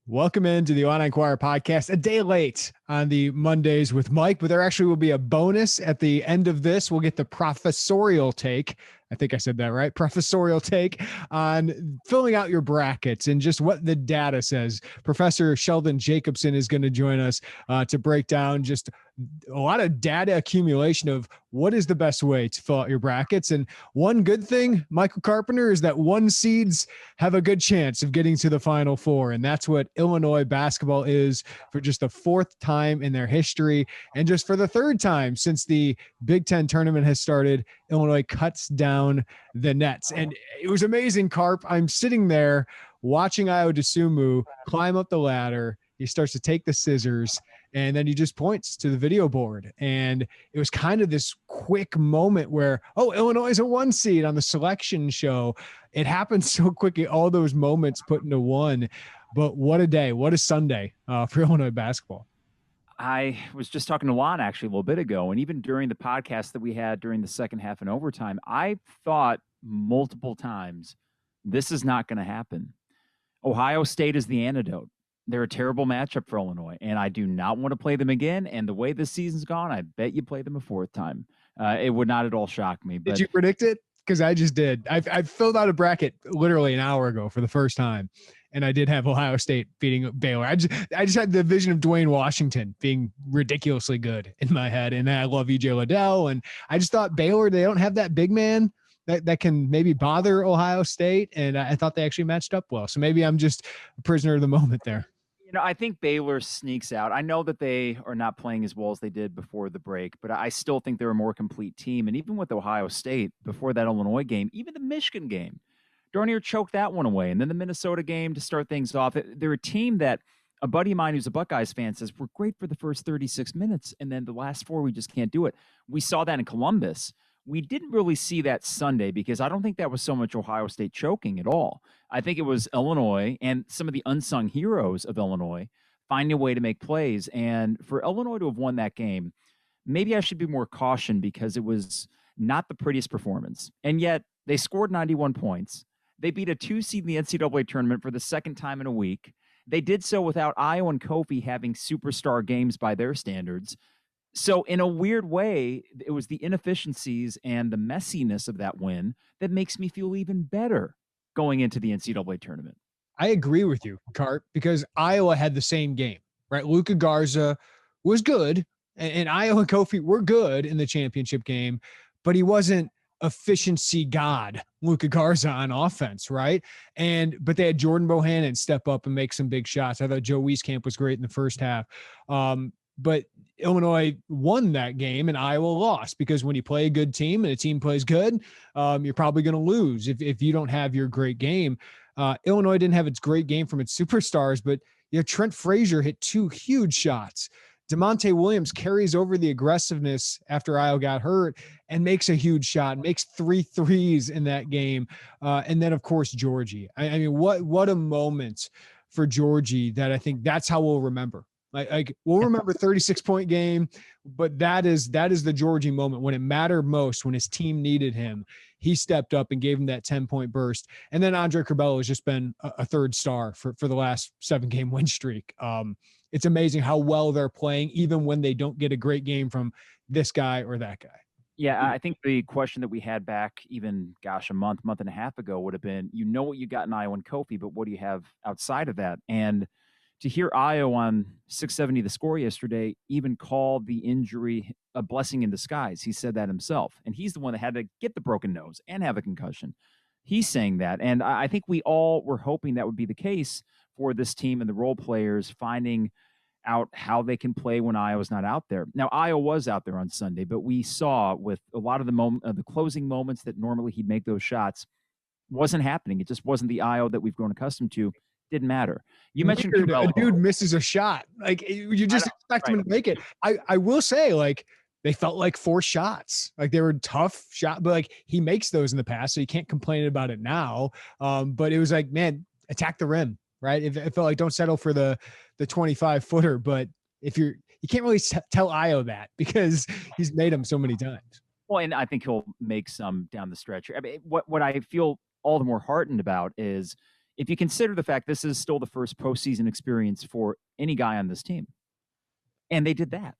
Welcome into the Illini Inquirer Podcast. A day late on the Mondays with Mike, but there actually will be a bonus at the end of this. We'll get the professorial take. I think I said that right. Professorial take on filling out your brackets and just what the data says. Professor Sheldon Jacobson is going to join us to break down just a lot of data accumulation of what is the best way to fill out your brackets. And one good thing, Michael Carpenter, is that one seeds have a good chance of getting to the Final Four. And that's what Illinois basketball is for just the fourth time in their history. And just for the third time since the Big Ten tournament has started, Illinois cuts down the nets. And it was amazing, Carp. I'm sitting there watching Ayo Dosunmu climb up the ladder. He starts to take the scissors, and then he just points to the video board. And it was kind of this quick moment where, oh, Illinois is a one seed on the selection show. It happened so quickly, all those moments put into one. But what a day, what a Sunday for Illinois basketball. I was just talking to Lon actually a little bit ago, and even during the podcast that we had during the second half and overtime, I thought multiple times, this is not going to happen. Ohio State is the antidote. They're a terrible matchup for Illinois, and I do not want to play them again. And the way this season's gone, I bet you play them a fourth time. It would not at all shock me. But did you predict it? Because I just did. I filled out a bracket literally an hour ago for the first time, and I did have Ohio State beating Baylor. I just had the vision of Dwayne Washington being ridiculously good in my head, and I love EJ Liddell, and I just thought Baylor, they don't have that big man that can maybe bother Ohio State, and I thought they actually matched up well. So maybe I'm just a prisoner of the moment there. I think Baylor sneaks out. I know that they are not playing as well as they did before the break, but I still think they're a more complete team. And even with Ohio State, before that Illinois game, even the Michigan game, Darnier choked that one away. And then the Minnesota game to start things off. They're a team that a buddy of mine who's a Buckeyes fan says, we're great for the first 36 minutes. And then the last four, we just can't do it. We saw that in Columbus. We didn't really see that Sunday because I don't think that was so much Ohio State choking at all. I think it was Illinois and some of the unsung heroes of Illinois finding a way to make plays. And for Illinois to have won that game, maybe I should be more cautioned because it was not the prettiest performance. And yet they scored 91 points. They beat a 2 seed in the NCAA tournament for the second time in a week. They did so without Ayo and Kofi having superstar games by their standards. So in a weird way, it was the inefficiencies and the messiness of that win that makes me feel even better going into the NCAA tournament. I agree with you, Cart, because Iowa had the same game, right? Luka Garza was good, and Iowa and Kofi were good in the championship game, but he wasn't efficiency god Luka Garza on offense, right? But they had Jordan Bohannon step up and make some big shots. I thought Joe Wieskamp was great in the first half. But Illinois won that game and Iowa lost because when you play a good team and a team plays good, you're probably going to lose if you don't have your great game. Illinois didn't have its great game from its superstars, but Trent Frazier hit 2 huge shots. DeMonte Williams carries over the aggressiveness after Iowa got hurt and makes a huge shot, makes 3 threes in that game. And then, of course, Georgie. I mean, what a moment for Georgie that I think that's how we'll remember. Like we'll remember 36-point game, but that is the Georgie moment when it mattered most, when his team needed him. He stepped up and gave him that 10-point burst. And then Andre Curbelo has just been a third star for the last 7-game win streak. It's amazing how well they're playing, even when they don't get a great game from this guy or that guy. Yeah, I think the question that we had back even, a month and a half ago would have been, what you got in Iowa and Kofi, but what do you have outside of that? And to hear Ayo on 670 The Score yesterday even call the injury a blessing in disguise. He said that himself. And he's the one that had to get the broken nose and have a concussion. He's saying that. And I think we all were hoping that would be the case for this team and the role players finding out how they can play when Ayo's not out there. Now, Ayo was out there on Sunday, but we saw with a lot of the closing moments that normally he'd make those shots wasn't happening. It just wasn't the Ayo that we've grown accustomed to. Didn't matter. You mentioned a dude misses a shot. Like you just expect him to make it. I will say, like, they felt like 4 shots. Like they were tough shots, but like he makes those in the past, so you can't complain about it now. But it was like, man, attack the rim, right? It felt like don't settle for the 25-footer. But if you can't really tell Ayo that because he's made them so many times. Well, and I think he'll make some down the stretch. I mean, what I feel all the more heartened about is if you consider the fact this is still the first postseason experience for any guy on this team. And they did that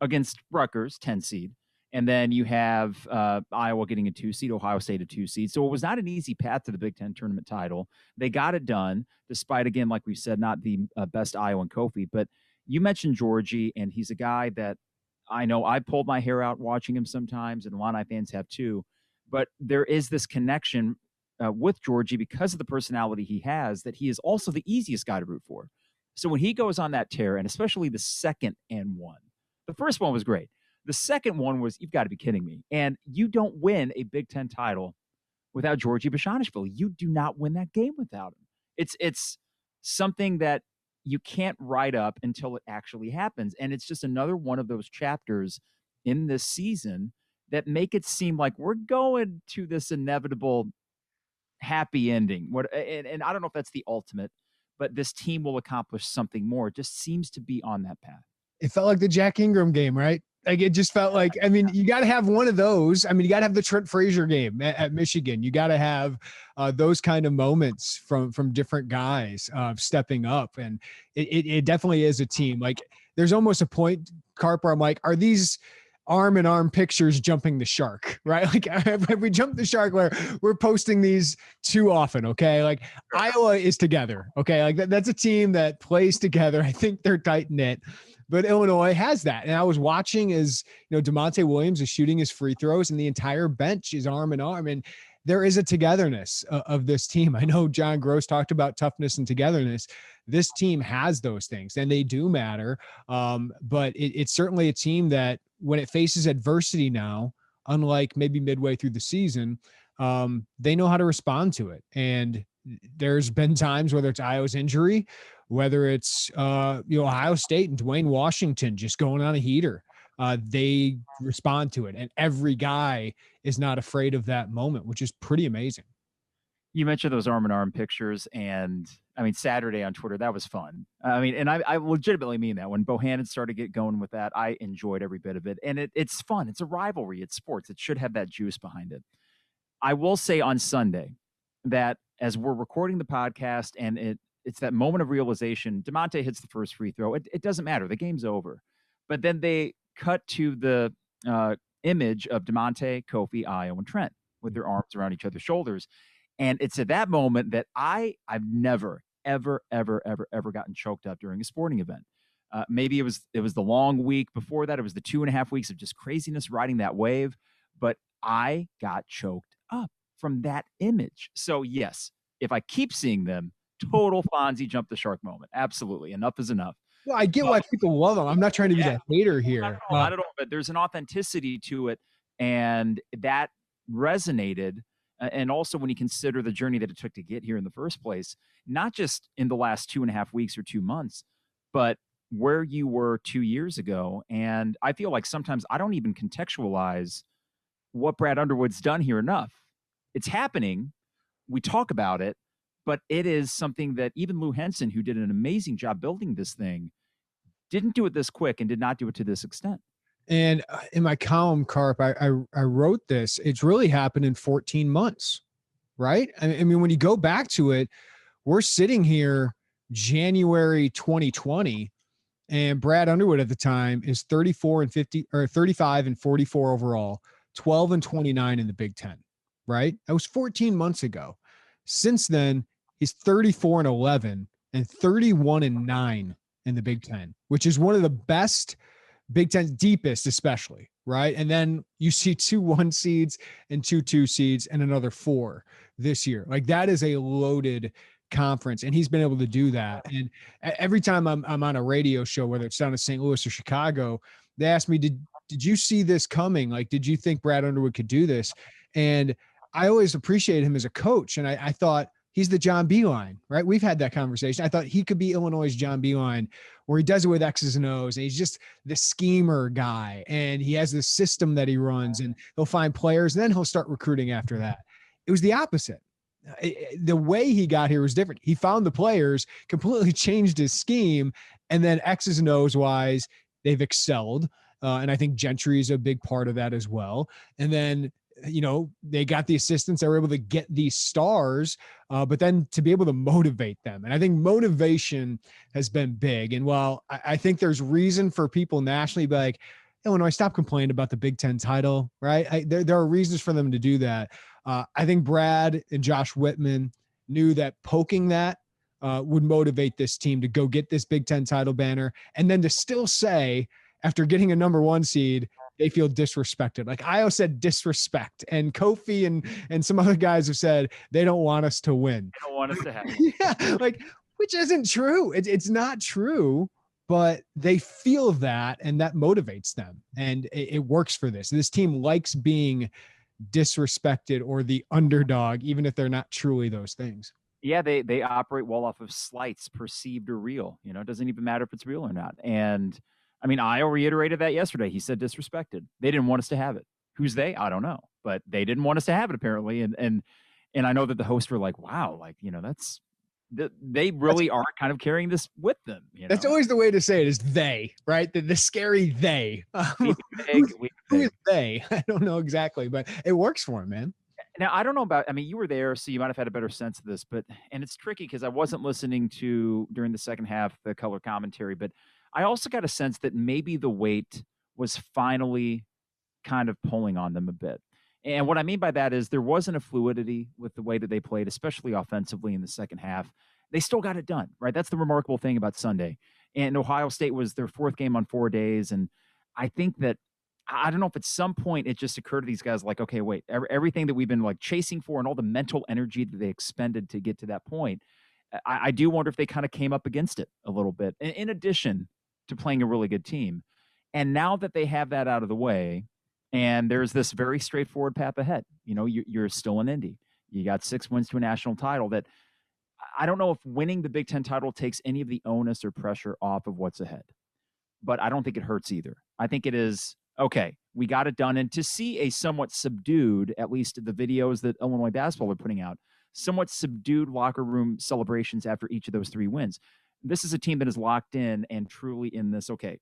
against Rutgers, 10 seed. And then you have Iowa getting a 2 seed, Ohio State a 2 seed. So it was not an easy path to the Big Ten tournament title. They got it done, despite, again, like we said, not the best Iowan Kofi. But you mentioned Georgie, and he's a guy that I know I pulled my hair out watching him sometimes, and Illini fans have too. But there is this connection with Georgie because of the personality he has, that he is also the easiest guy to root for. So when he goes on that tear, and especially the second and one, the first one was great. The second one was, you've got to be kidding me. And you don't win a Big Ten title without Georgie Bashanishvili. You do not win that game without him. It's something that you can't write up until it actually happens. And it's just another one of those chapters in this season that make it seem like we're going to this inevitable happy ending. And I don't know if that's the ultimate, but this team will accomplish something more. It just seems to be on that path. It felt like the Jack Ingram game, right? Like it just felt like, I mean, you got to have one of those. I mean, you got to have the Trent Frazier game at Michigan. You got to have those kind of moments from different guys stepping up. And it definitely is a team. Like there's almost a point, Carp, where I'm like, are these arm in arm pictures jumping the shark, right? Like if we jump the shark, where we're posting these too often. Okay. Like Iowa is together. Okay. Like that's a team that plays together. I think they're tight knit. But Illinois has that. And I was watching as, DeMonte Williams is shooting his free throws and the entire bench is arm in arm. And there is a togetherness of this team. I know John Gross talked about toughness and togetherness. This team has those things and they do matter. But it's certainly a team that when it faces adversity now, unlike maybe midway through the season, they know how to respond to it. And there's been times, whether it's Iowa's injury, whether it's Ohio State and Dwayne Washington just going on a heater, they respond to it. And every guy is not afraid of that moment, which is pretty amazing. You mentioned those arm in arm pictures, and I mean, Saturday on Twitter, that was fun. I mean, and I legitimately mean that. When Bohannon started to get going with that, I enjoyed every bit of it. And it's fun. It's a rivalry. It's sports. It should have that juice behind it. I will say on Sunday that as we're recording the podcast and it's that moment of realization, DeMonte hits the first free throw. It doesn't matter. The game's over. But then they cut to the image of DeMonte, Kofi, Io, and Trent with their arms around each other's shoulders. And it's at that moment that I've never, ever, ever, ever, ever gotten choked up during a sporting event. Maybe it was the long week before that. It was the 2.5 weeks of just craziness riding that wave. But I got choked up from that image. So yes, if I keep seeing them, total Fonzie jump the shark moment. Absolutely. Enough is enough. Well, I get why people love them. I'm not trying to be that hater here. Not at all, but there's an authenticity to it. And that resonated. And also when you consider the journey that it took to get here in the first place, not just in the last 2.5 weeks or 2 months, but where you were 2 years ago. And I feel like sometimes I don't even contextualize what Brad Underwood's done here enough. It's happening. We talk about it, but it is something that even Lou Henson, who did an amazing job building this thing, didn't do it this quick and did not do it to this extent. And in my column, Carp, I wrote this. It's really happened in 14 months, right? I mean, when you go back to it, we're sitting here January 2020, and Brad Underwood at the time is 35 and 44 overall, 12 and 29 in the Big Ten, right? That was 14 months ago. Since then, he's 34 and 11 and 31 and 9 in the Big Ten, which is one of the best Big Ten, deepest especially, right? And then you see 2 1 seeds and 2 2 seeds and another 4 this year. Like that is a loaded conference, and he's been able to do that. And every time I'm on a radio show, whether it's down in St. Louis or Chicago, they ask me, did you see this coming? Like, did you think Brad Underwood could do this? And I always appreciated him as a coach. And I thought he's the John Beilein, right? We've had that conversation. I thought he could be Illinois' John Beilein, where he does it with X's and O's, and he's just the schemer guy, and he has this system that he runs, and he'll find players, and then he'll start recruiting after that. It was the opposite. The way he got here was different. He found the players, completely changed his scheme, and then X's and O's wise, they've excelled. And I think Gentry is a big part of that as well. And then they got the assistants. They were able to get these stars, but then to be able to motivate them. And I think motivation has been big. And while I think there's reason for people nationally to be like, Illinois, stop complaining about the Big Ten title, right? There are reasons for them to do that. I think Brad and Josh Whitman knew that poking that would motivate this team to go get this Big Ten title banner, and then to still say, after getting a number 1 seed, they feel disrespected. Like Io said, disrespect, and Kofi and some other guys have said they don't want us to win. They don't want us to have yeah, like, which isn't true. It's not true, but they feel that, and that motivates them, and it works for this. This team likes being disrespected or the underdog, even if they're not truly those things. Yeah, they operate well off of slights, perceived or real. It doesn't even matter if it's real or not. And I mean, Io reiterated that yesterday. He said disrespected. They didn't want us to have it. Who's they? I don't know, but they didn't want us to have it apparently. And I know that the hosts were like, wow, like, they really are kind of carrying this with them. That's always the way to say it, is they, right? The scary they. Who is they? I don't know exactly, but it works for him, man. Now, I don't know about, I mean, you were there, so you might have had a better sense of this, and it's tricky because I wasn't listening to, during the second half, the color commentary, but I also got a sense that maybe the weight was finally kind of pulling on them a bit. And what I mean by that is there wasn't a fluidity with the way that they played, especially offensively in the second half. They still got it done, right? That's the remarkable thing about Sunday. And Ohio State was their 4th game on 4 days, and I think that, I don't know if at some point it just occurred to these guys like, okay, wait, everything that we've been like chasing for and all the mental energy that they expended to get to that point, I do wonder if they kind of came up against it a little bit, in addition to playing a really good team. And now that they have that out of the way, and there's this very straightforward path ahead, you're still in Indy. You got 6 wins to a national title. That I don't know if winning the Big Ten title takes any of the onus or pressure off of what's ahead, but I don't think it hurts either. I think it is, okay, we got it done. And to see a somewhat subdued, at least the videos that Illinois basketball are putting out, somewhat subdued locker room celebrations after each of those 3 wins. This is a team that is locked in and truly in this, okay,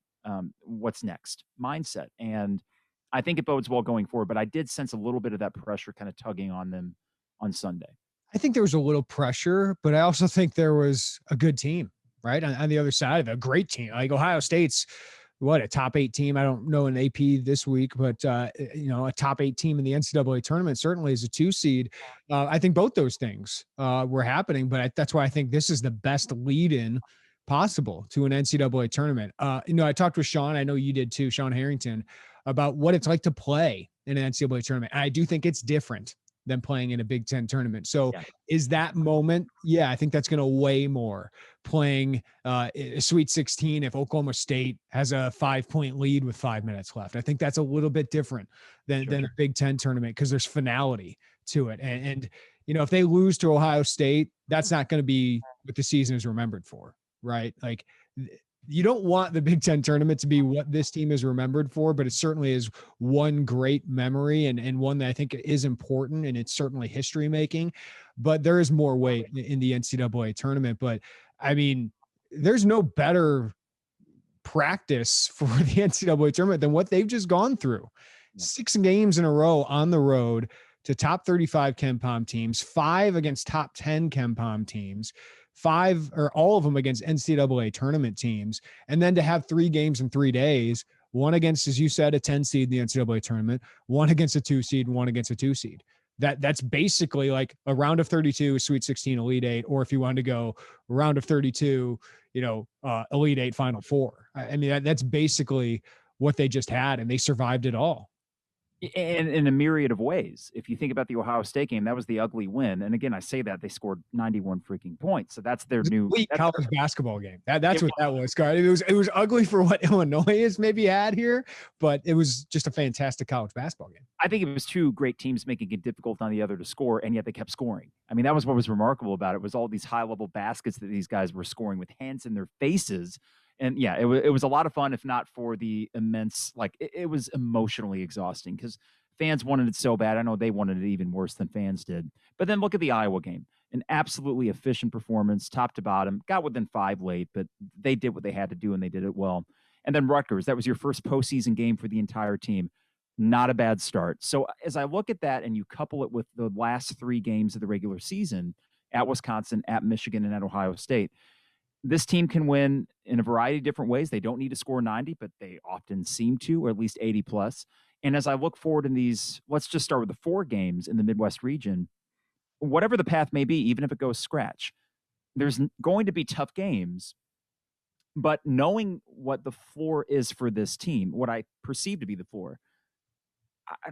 what's next mindset. And I think it bodes well going forward, but I did sense a little bit of that pressure kind of tugging on them on Sunday. I think there was a little pressure, but I also think there was a good team, right? On the other side of it, a great team. Like Ohio State's, a top 8 team. I don't know an AP this week, but a top 8 team in the NCAA tournament certainly is a 2 seed. I think both those things were happening, but that's why I think this is the best lead-in possible to an NCAA tournament. I talked with Sean, I know you did too, Sean Harrington, about what it's like to play in an NCAA tournament. And I do think it's different than playing in a Big Ten tournament. So is that moment? Yeah, I think that's going to weigh more. Playing a Sweet 16 if Oklahoma State has a 5-point lead with 5 minutes left. I think that's a little bit different than a Big Ten tournament because there's finality to it. And if they lose to Ohio State, that's not going to be what the season is remembered for, right? Like, you don't want the Big Ten tournament to be what this team is remembered for, but it certainly is one great memory and one that I think is important, and it's certainly history making. But there is more weight in the NCAA tournament. But I mean, there's no better practice for the NCAA tournament than what they've just gone through. 6 games in a row on the road to top 35 KenPom teams, 5 against top 10 KenPom teams, 5 or all of them against NCAA tournament teams. And then to have 3 games in 3 days, one against, as you said, a 10 seed in the NCAA tournament, one against a 2 seed, one against a 2 seed. That's basically like a round of 32, Sweet 16, Elite 8, or if you wanted to go round of 32, Elite 8, Final 4. I mean, that's basically what they just had, and they survived it all. And in a myriad of ways. If you think about the Ohio State game, that was the ugly win. And again, I say that they scored 91 freaking points. So that's their new college basketball game. That's what that was, Scott. It was ugly for what Illinois has maybe had here, but it was just a fantastic college basketball game. I think it was 2 great teams making it difficult on the other to score, and yet they kept scoring. I mean, that was what was remarkable about it, was all these high-level baskets that these guys were scoring with hands in their faces. And yeah, it was a lot of fun, if not for the immense, it was emotionally exhausting because fans wanted it so bad. I know they wanted it even worse than fans did. But then look at the Iowa game, an absolutely efficient performance, top to bottom, got within 5 late, but they did what they had to do and they did it well. And then Rutgers, that was your first postseason game for the entire team. Not a bad start. So as I look at that and you couple it with the last 3 games of the regular season at Wisconsin, at Michigan, and at Ohio State, this team can win in a variety of different ways. They don't need to score 90, but they often seem to, or at least 80 plus. And as I look forward in these, let's just start with the 4 games in the Midwest region, whatever the path may be, even if it goes scratch, there's going to be tough games. But knowing what the floor is for this team, what I perceive to be the floor,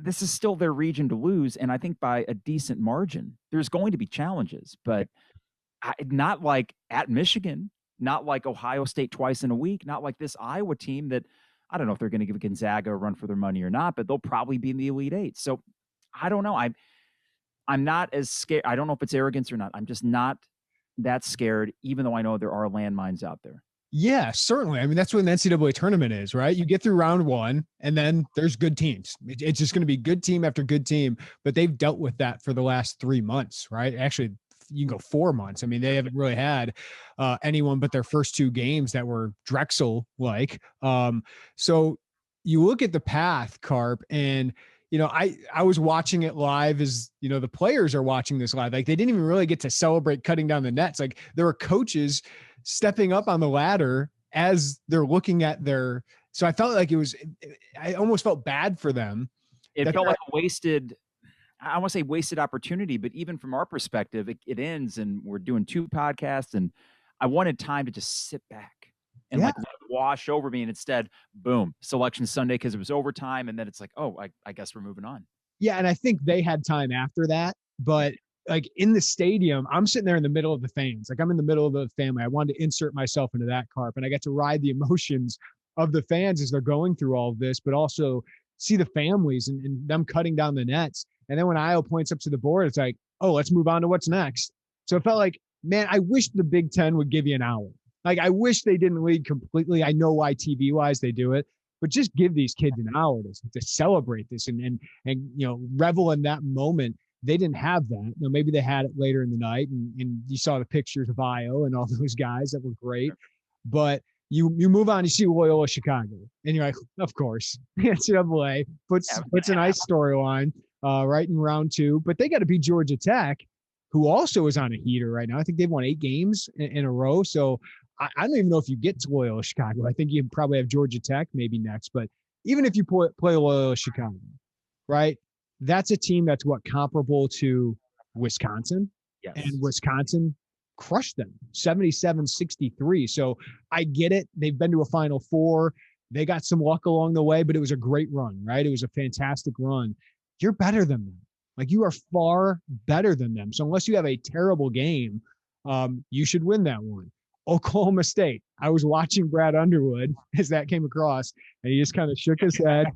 this is still their region to lose. And I think by a decent margin, there's going to be challenges, but not like at Michigan, not like Ohio State twice in a week, not like this Iowa team that I don't know if they're going to give Gonzaga a run for their money or not, but they'll probably be in the Elite Eight. So I don't know. I'm not as scared. I don't know if it's arrogance or not. I'm just not that scared, even though I know there are landmines out there. Yeah, certainly. I mean, that's what an NCAA tournament is, right? You get through round 1 and then there's good teams. It's just going to be good team after good team, but they've dealt with that for the last 3 months, right? Actually, you can go 4 months. I mean, they haven't really had anyone but their first 2 games that were Drexel-like. So you look at the path, Carp, and I was watching it live as, the players are watching this live. Like they didn't even really get to celebrate cutting down the nets. Like there were coaches stepping up on the ladder as they're looking at their, so I felt like I almost felt bad for them. It felt like a wasted, I want to say wasted opportunity, but even from our perspective, it ends and we're doing 2 podcasts and I wanted time to just sit back and like let it wash over me. And instead, boom, selection Sunday, because it was overtime. And then it's like, oh, I guess we're moving on. Yeah. And I think they had time after that, but like in the stadium, I'm sitting there in the middle of the fans. Like I'm in the middle of the family. I wanted to insert myself into that, Carp, and I got to ride the emotions of the fans as they're going through all of this, but also see the families and them cutting down the nets. And then when Io points up to the board, it's like, oh, let's move on to what's next. So it felt like, man, I wish the Big Ten would give you an hour. Like I wish they didn't lead completely. I know why TV wise they do it, but just give these kids an hour to celebrate this and revel in that moment. They didn't have that. Now, maybe they had it later in the night, and you saw the pictures of Io and all those guys that were great. But you move on, you see Loyola Chicago, and you're like, of course, NCAA puts a nice storyline right in round 2. But they got to beat Georgia Tech, who also is on a heater right now. I think they've won 8 games in a row. So I don't even know if you get to Loyola Chicago. I think you probably have Georgia Tech maybe next. But even if you play Loyola Chicago, right? That's a team that's comparable to Wisconsin. Yes. And Wisconsin crushed them 77-63. So I get it. They've been to a Final Four. They got some luck along the way, but it was a great run, right? It was a fantastic run. You're better than them. Like you are far better than them. So unless you have a terrible game, you should win that one. Oklahoma State. I was watching Brad Underwood as that came across, and he just kind of shook his head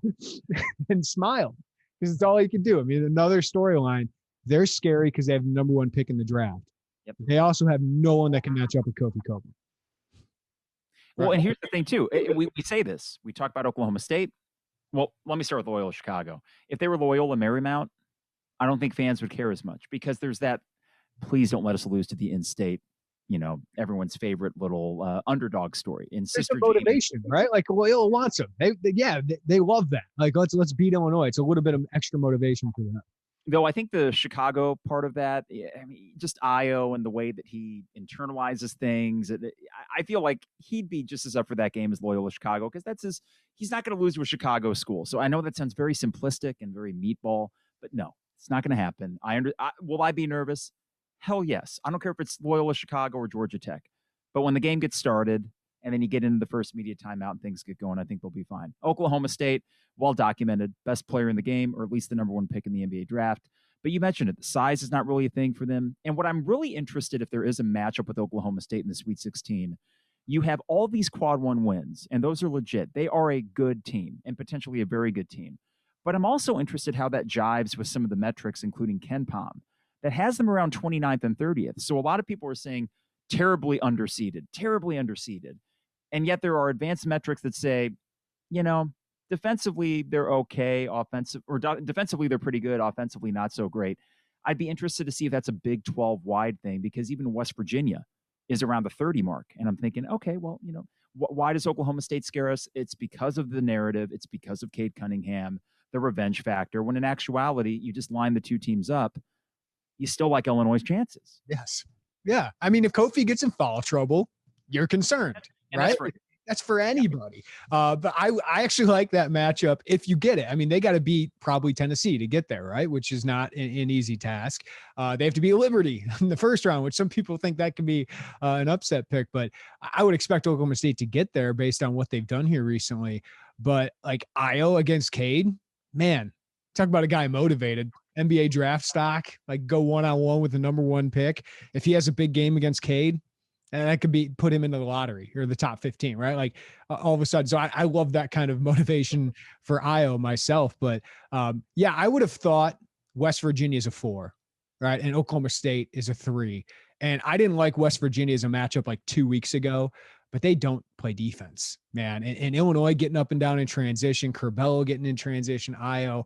and smiled. Because it's all he can do. I mean, another storyline. They're scary because they have the number 1 pick in the draft. Yep. They also have no one that can match up with Kofi Cockburn. Well, and here's the thing, too. We say this. We talk about Oklahoma State. Well, let me start with Loyola Chicago. If they were Loyola Marymount, I don't think fans would care as much because there's that, please don't let us lose to the in-state, everyone's favorite little underdog story in sister motivation, right? Like Loyola wants them. They love that. Like let's beat Illinois. It's a little bit of extra motivation for them. Though I think the Chicago part of that, I mean, just Io and the way that he internalizes things, I feel like he'd be just as up for that game as Loyola Chicago because he's not going to lose to a Chicago school. So I know that sounds very simplistic and very meatball, but no, it's not going to happen. Will I be nervous? Hell yes. I don't care if it's Loyola Chicago or Georgia Tech. But when the game gets started and then you get into the first media timeout and things get going, I think they'll be fine. Oklahoma State, well documented, best player in the game, or at least the number 1 pick in the NBA draft. But you mentioned it. The size is not really a thing for them. And what I'm really interested if there is a matchup with Oklahoma State in the Sweet 16, you have all these quad 1 wins, and those are legit. They are a good team and potentially a very good team. But I'm also interested how that jives with some of the metrics, including KenPom, that has them around 29th and 30th. So a lot of people are saying terribly underseeded. And yet there are advanced metrics that say, defensively, they're okay. Defensively, they're pretty good. Offensively, not so great. I'd be interested to see if that's a Big 12 wide thing because even West Virginia is around the 30 mark. And I'm thinking, okay, well, why does Oklahoma State scare us? It's because of the narrative. It's because of Cade Cunningham. the revenge factor, when in actuality, you just line the two teams up, you still like Illinois' chances. Yes. Yeah. I mean, if Kofi gets in foul trouble, you're concerned, And right? that's That's for anybody. But I actually like that matchup if you get it. I mean, they got to beat probably Tennessee to get there, right? Which is not an easy task. They have to beat Liberty in the first round, which some people think that could be an upset pick. But I would expect Oklahoma State to get there based on what they've done here recently. But like Io against Cade, man, talk about a guy motivated. NBA draft stock, like go one-on-one with the number one pick. If he has a big game against Cade, and that could be put him into the lottery or the top 15, right? Like all of a sudden. So I love that kind of motivation for Io myself. But yeah, I would have thought West Virginia is a 4, right? And Oklahoma State is a 3. And I didn't like West Virginia as a matchup like 2 weeks ago, but they don't play defense, man. And Illinois getting up and down in transition, Curbelo getting in transition, Io.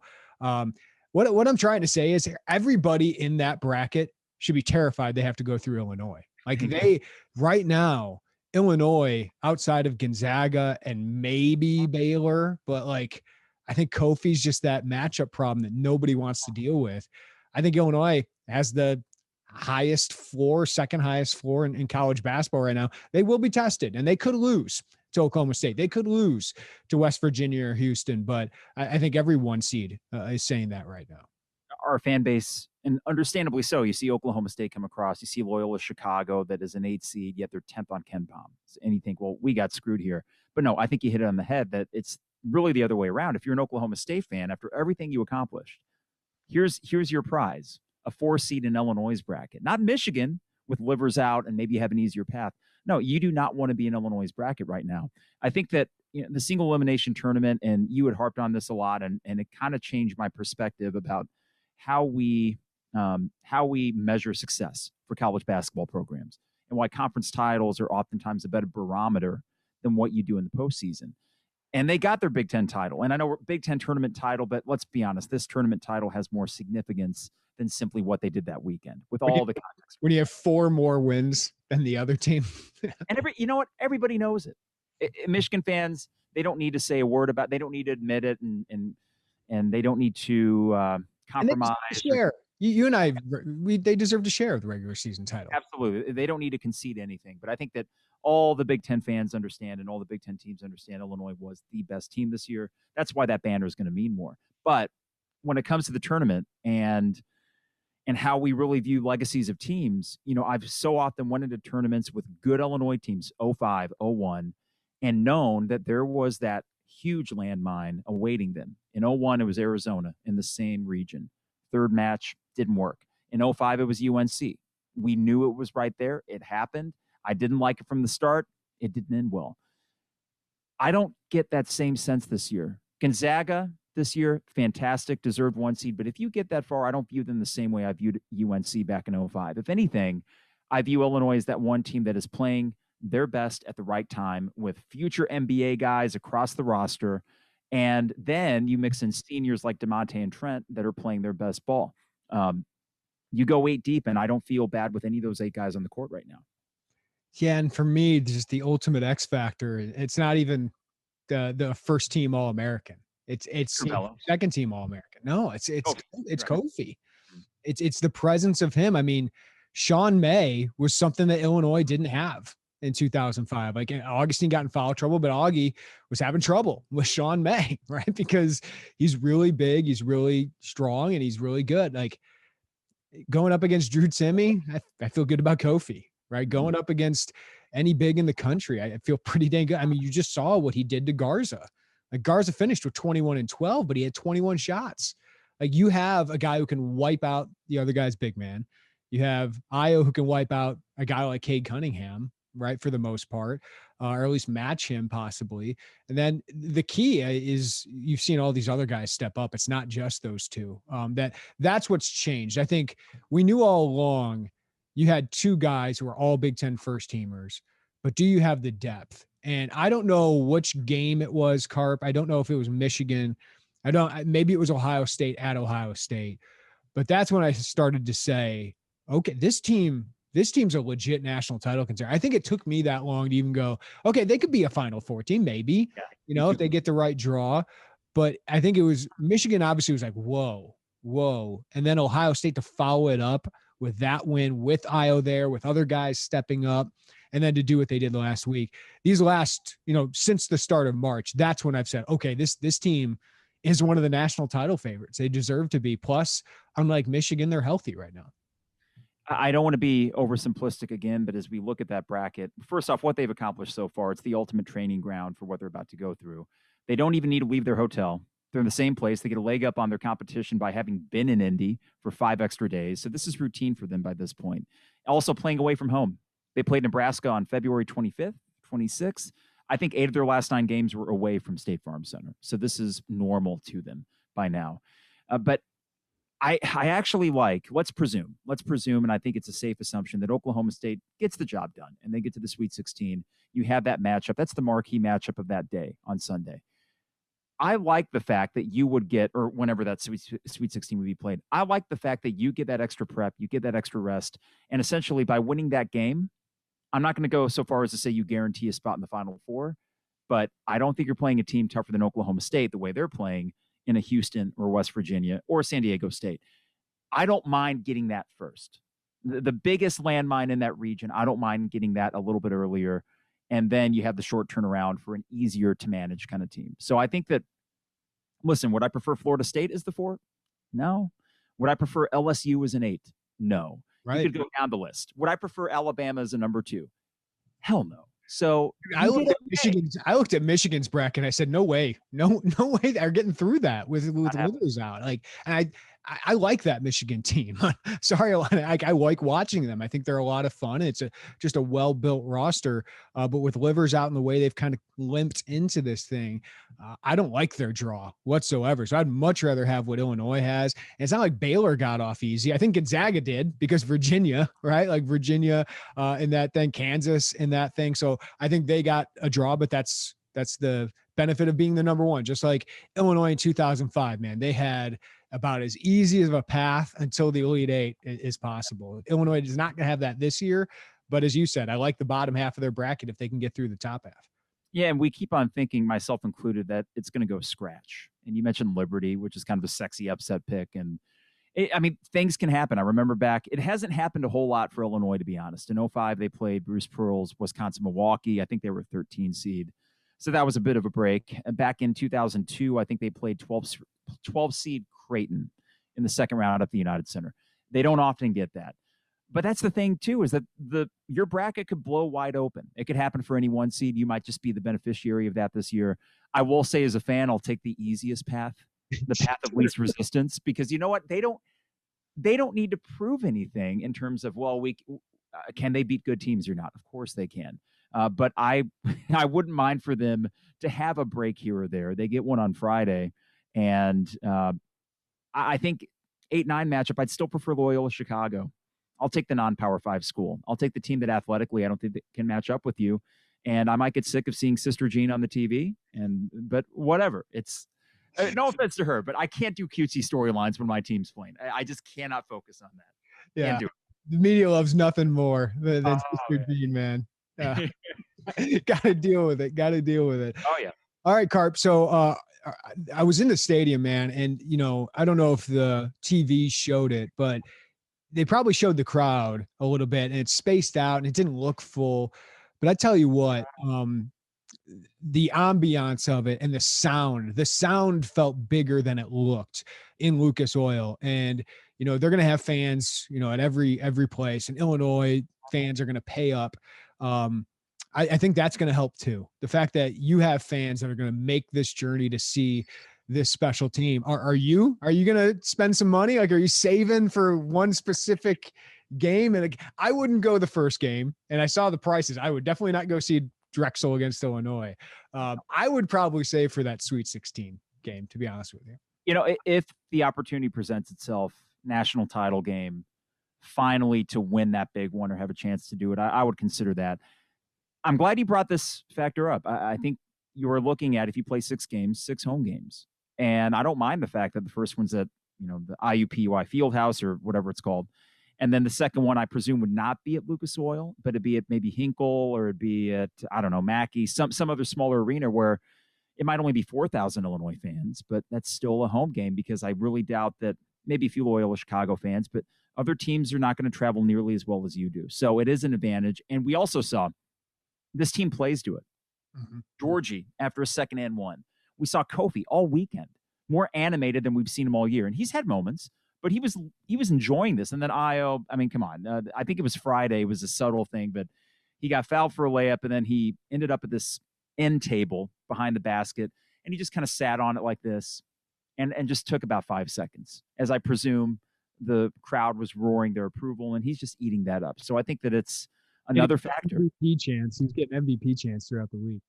What I'm trying to say is everybody in that bracket should be terrified they have to go through Illinois. Like they right now, Illinois outside of Gonzaga and maybe Baylor, but like I think Kofi's just that matchup problem that nobody wants to deal with. I think Illinois has the highest floor, second highest floor in college basketball right now. They will be tested and they could lose to Oklahoma State. They could lose to West Virginia or Houston, but I think every 1 seed is saying that right now. Our fan base, and understandably so, you see Oklahoma State come across, you see Loyola Chicago that is an 8 seed, yet they're 10th on KenPom. And you think, well, we got screwed here. But no, I think you hit it on the head that it's really the other way around. If you're an Oklahoma State fan, after everything you accomplished, here's your prize, a 4 seed in Illinois' bracket. Not Michigan with livers out and maybe you have an easier path. No, you do not want to be in Illinois' bracket right now. I think that the single elimination tournament, and you had harped on this a lot, and it kind of changed my perspective about how we measure success for college basketball programs and why conference titles are oftentimes a better barometer than what you do in the postseason. And they got their Big Ten title. And I know we're Big Ten tournament title, but let's be honest, this tournament title has more significance than simply what they did that weekend with all the context. When you have 4 more wins than the other team. And you know what? Everybody knows it. Michigan fans, they don't need to say a word about it. They don't need to admit it. And they don't need to compromise. Share. You and I, they deserve to share the regular season title. Absolutely. They don't need to concede anything. But I think that all the Big Ten fans understand and all the Big Ten teams understand Illinois was the best team this year. That's why that banner is going to mean more. But when it comes to the tournament and how we really view legacies of teams, I've so often went into tournaments with good Illinois teams, 05, 01, and known that there was that huge landmine awaiting them. In 01, it was Arizona in the same region. Third match didn't work. In 05, it was UNC. We knew it was right there. It happened. I didn't like it from the start. It didn't end well. I don't get that same sense this year. Gonzaga this year, fantastic, deserved 1 seed. But if you get that far, I don't view them the same way I viewed UNC back in 05. If anything, I view Illinois as that one team that is playing their best at the right time with future NBA guys across the roster. And then you mix in seniors like DeMonte and Trent that are playing their best ball. You go 8 deep, and I don't feel bad with any of those 8 guys on the court right now. Yeah, and for me, just the ultimate X factor. It's not even the first team All-American. It's second team All-American. No, it's Kofi. It's the presence of him. I mean, Sean May was something that Illinois didn't have in 2005. Like Augustine got in foul trouble, but Augie was having trouble with Sean May, right? Because he's really big, he's really strong, and he's really good. Like going up against Drew Timme, I feel good about Kofi, right? Going up against any big in the country, I feel pretty dang good. I mean, you just saw what he did to Garza. Like Garza finished with 21 and 12, but he had 21 shots. Like you have a guy who can wipe out the other guy's big man. You have Io who can wipe out a guy like Cade Cunningham, right, for the most part, or at least match him possibly. And then the key is you've seen all these other guys step up. It's not just those two. That's what's changed. I think we knew all along you had 2 guys who are all Big Ten first teamers, but do you have the depth? And I don't know which game it was, Carp. I don't know if it was Michigan. Maybe it was Ohio State at Ohio State, but that's when I started to say, okay, this team's a legit national title contender. I think it took me that long to even go, okay, they could be a Final Four team, maybe, if they get the right draw. But I think it was Michigan obviously was like, whoa. And then Ohio State to follow it up with that win, with Io there, with other guys stepping up, and then to do what they did last week. These last, since the start of March, that's when I've said, okay, this team is one of the national title favorites. They deserve to be. Plus, unlike Michigan, they're healthy right now. I don't want to be oversimplistic again, but as we look at that bracket, first off, what they've accomplished so far, it's the ultimate training ground for what they're about to go through. They don't even need to leave their hotel. They're in the same place. They get a leg up on their competition by having been in Indy for 5 extra days. So this is routine for them by this point. Also playing away from home. They played Nebraska on February 25th, 26th. I think 8 of their last 9 games were away from State Farm Center. So this is normal to them by now. But I actually let's presume, and I think it's a safe assumption that Oklahoma State gets the job done and they get to the Sweet 16. You have that matchup. That's the marquee matchup of that day on Sunday. I like the fact that you would get, or whenever that Sweet 16 would be played, I like the fact that you get that extra prep, you get that extra rest, and essentially by winning that game, I'm not going to go so far as to say you guarantee a spot in the Final Four, but I don't think you're playing a team tougher than Oklahoma State the way they're playing in a Houston or West Virginia or San Diego State. I don't mind getting that first. The biggest landmine in that region, I don't mind getting that a little bit earlier. And then you have the short turnaround for an easier to manage kind of team. So I think that, listen, would I prefer Florida State as the 4? No. Would I prefer LSU as an 8? No. Right. You could go down the list. Would I prefer Alabama as a number 2? Hell no. So I looked at Michigan's bracket and I said, no way, no way they're getting through that with Livers out. And I like that Michigan team. Sorry, I like watching them. I think they're a lot of fun. It's just a well-built roster, but with Livers out in the way they've kind of limped into this thing, I don't like their draw whatsoever. So I'd much rather have what Illinois has. And it's not like Baylor got off easy. I think Gonzaga did because Virginia, right? Like Virginia in that thing, Kansas in that thing. So I think they got a draw, but that's the benefit of being the number 1. Just like Illinois in 2005, man, they had about as easy of a path until the Elite 8 is possible. Illinois is not going to have that this year, but as you said, I like the bottom half of their bracket if they can get through the top half. Yeah, and we keep on thinking, myself included, that it's going to go scratch. And you mentioned Liberty, which is kind of a sexy upset pick. And things can happen. I remember back, it hasn't happened a whole lot for Illinois, to be honest. In 2005, they played Bruce Pearl's Wisconsin-Milwaukee. I think they were 13 seed. So that was a bit of a break. Back in 2002, I think they played 12 seed Creighton in the second round at the United Center. They don't often get that. But that's the thing, too, is that your bracket could blow wide open. It could happen for any 1 seed. You might just be the beneficiary of that this year. I will say, as a fan, I'll take the easiest path, the path of least resistance, because you know what? They don't need to prove anything in terms of, can they beat good teams or not? Of course they can. But I wouldn't mind for them to have a break here or there. They get one on Friday. And I think 8-9 matchup, I'd still prefer Loyola Chicago. I'll take the non-Power 5 school. I'll take the team that athletically I don't think that can match up with you. And I might get sick of seeing Sister Jean on the TV. But whatever. It's no offense to her, but I can't do cutesy storylines when my team's playing. I just cannot focus on that. Yeah. The media loves nothing more than Sister Jean, man. Got to deal with it. Oh, yeah. All right, Carp. So I was in the stadium, man. And, I don't know if the TV showed it, but they probably showed the crowd a little bit and it's spaced out and it didn't look full. But I tell you what, the ambiance of it and the sound felt bigger than it looked in Lucas Oil. And, they're going to have fans, at every place, and Illinois fans are going to pay up. I think that's going to help too. The fact that you have fans that are going to make this journey to see this special team. Are you going to spend some money? Like, are you saving for one specific game? And I wouldn't go the first game, and I saw the prices. I would definitely not go see Drexel against Illinois. I would probably save for that Sweet 16 game, to be honest with you. If the opportunity presents itself, national title game, finally to win that big one or have a chance to do it, I would consider that. I'm glad you brought this factor up. I think you are looking at, if you play 6 games, 6 home games. And I don't mind the fact that the first one's at, the IUPUI Fieldhouse or whatever it's called. And then the second one, I presume, would not be at Lucas Oil, but it'd be at maybe Hinkle or it'd be at, I don't know, Mackey, some other smaller arena where It might only be 4,000 Illinois fans, but that's still a home game because I really doubt that maybe a few loyal Chicago fans, but other teams are not going to travel nearly as well as you do. So it is an advantage. And we also saw this team plays to it. Mm-hmm. Georgie, after a 2nd and 1. We saw Kofi all weekend, more animated than we've seen him all year. And he's had moments, but he was enjoying this. And then Io, I mean, come on. I think it was Friday. It was a subtle thing, but he got fouled for a layup, and then he ended up at this end table behind the basket, and he just kind of sat on it like this and just took about 5 seconds, as I presume the crowd was roaring their approval, and he's just eating that up. So I think that it's another factor. MVP chance. He's getting MVP chance throughout the week.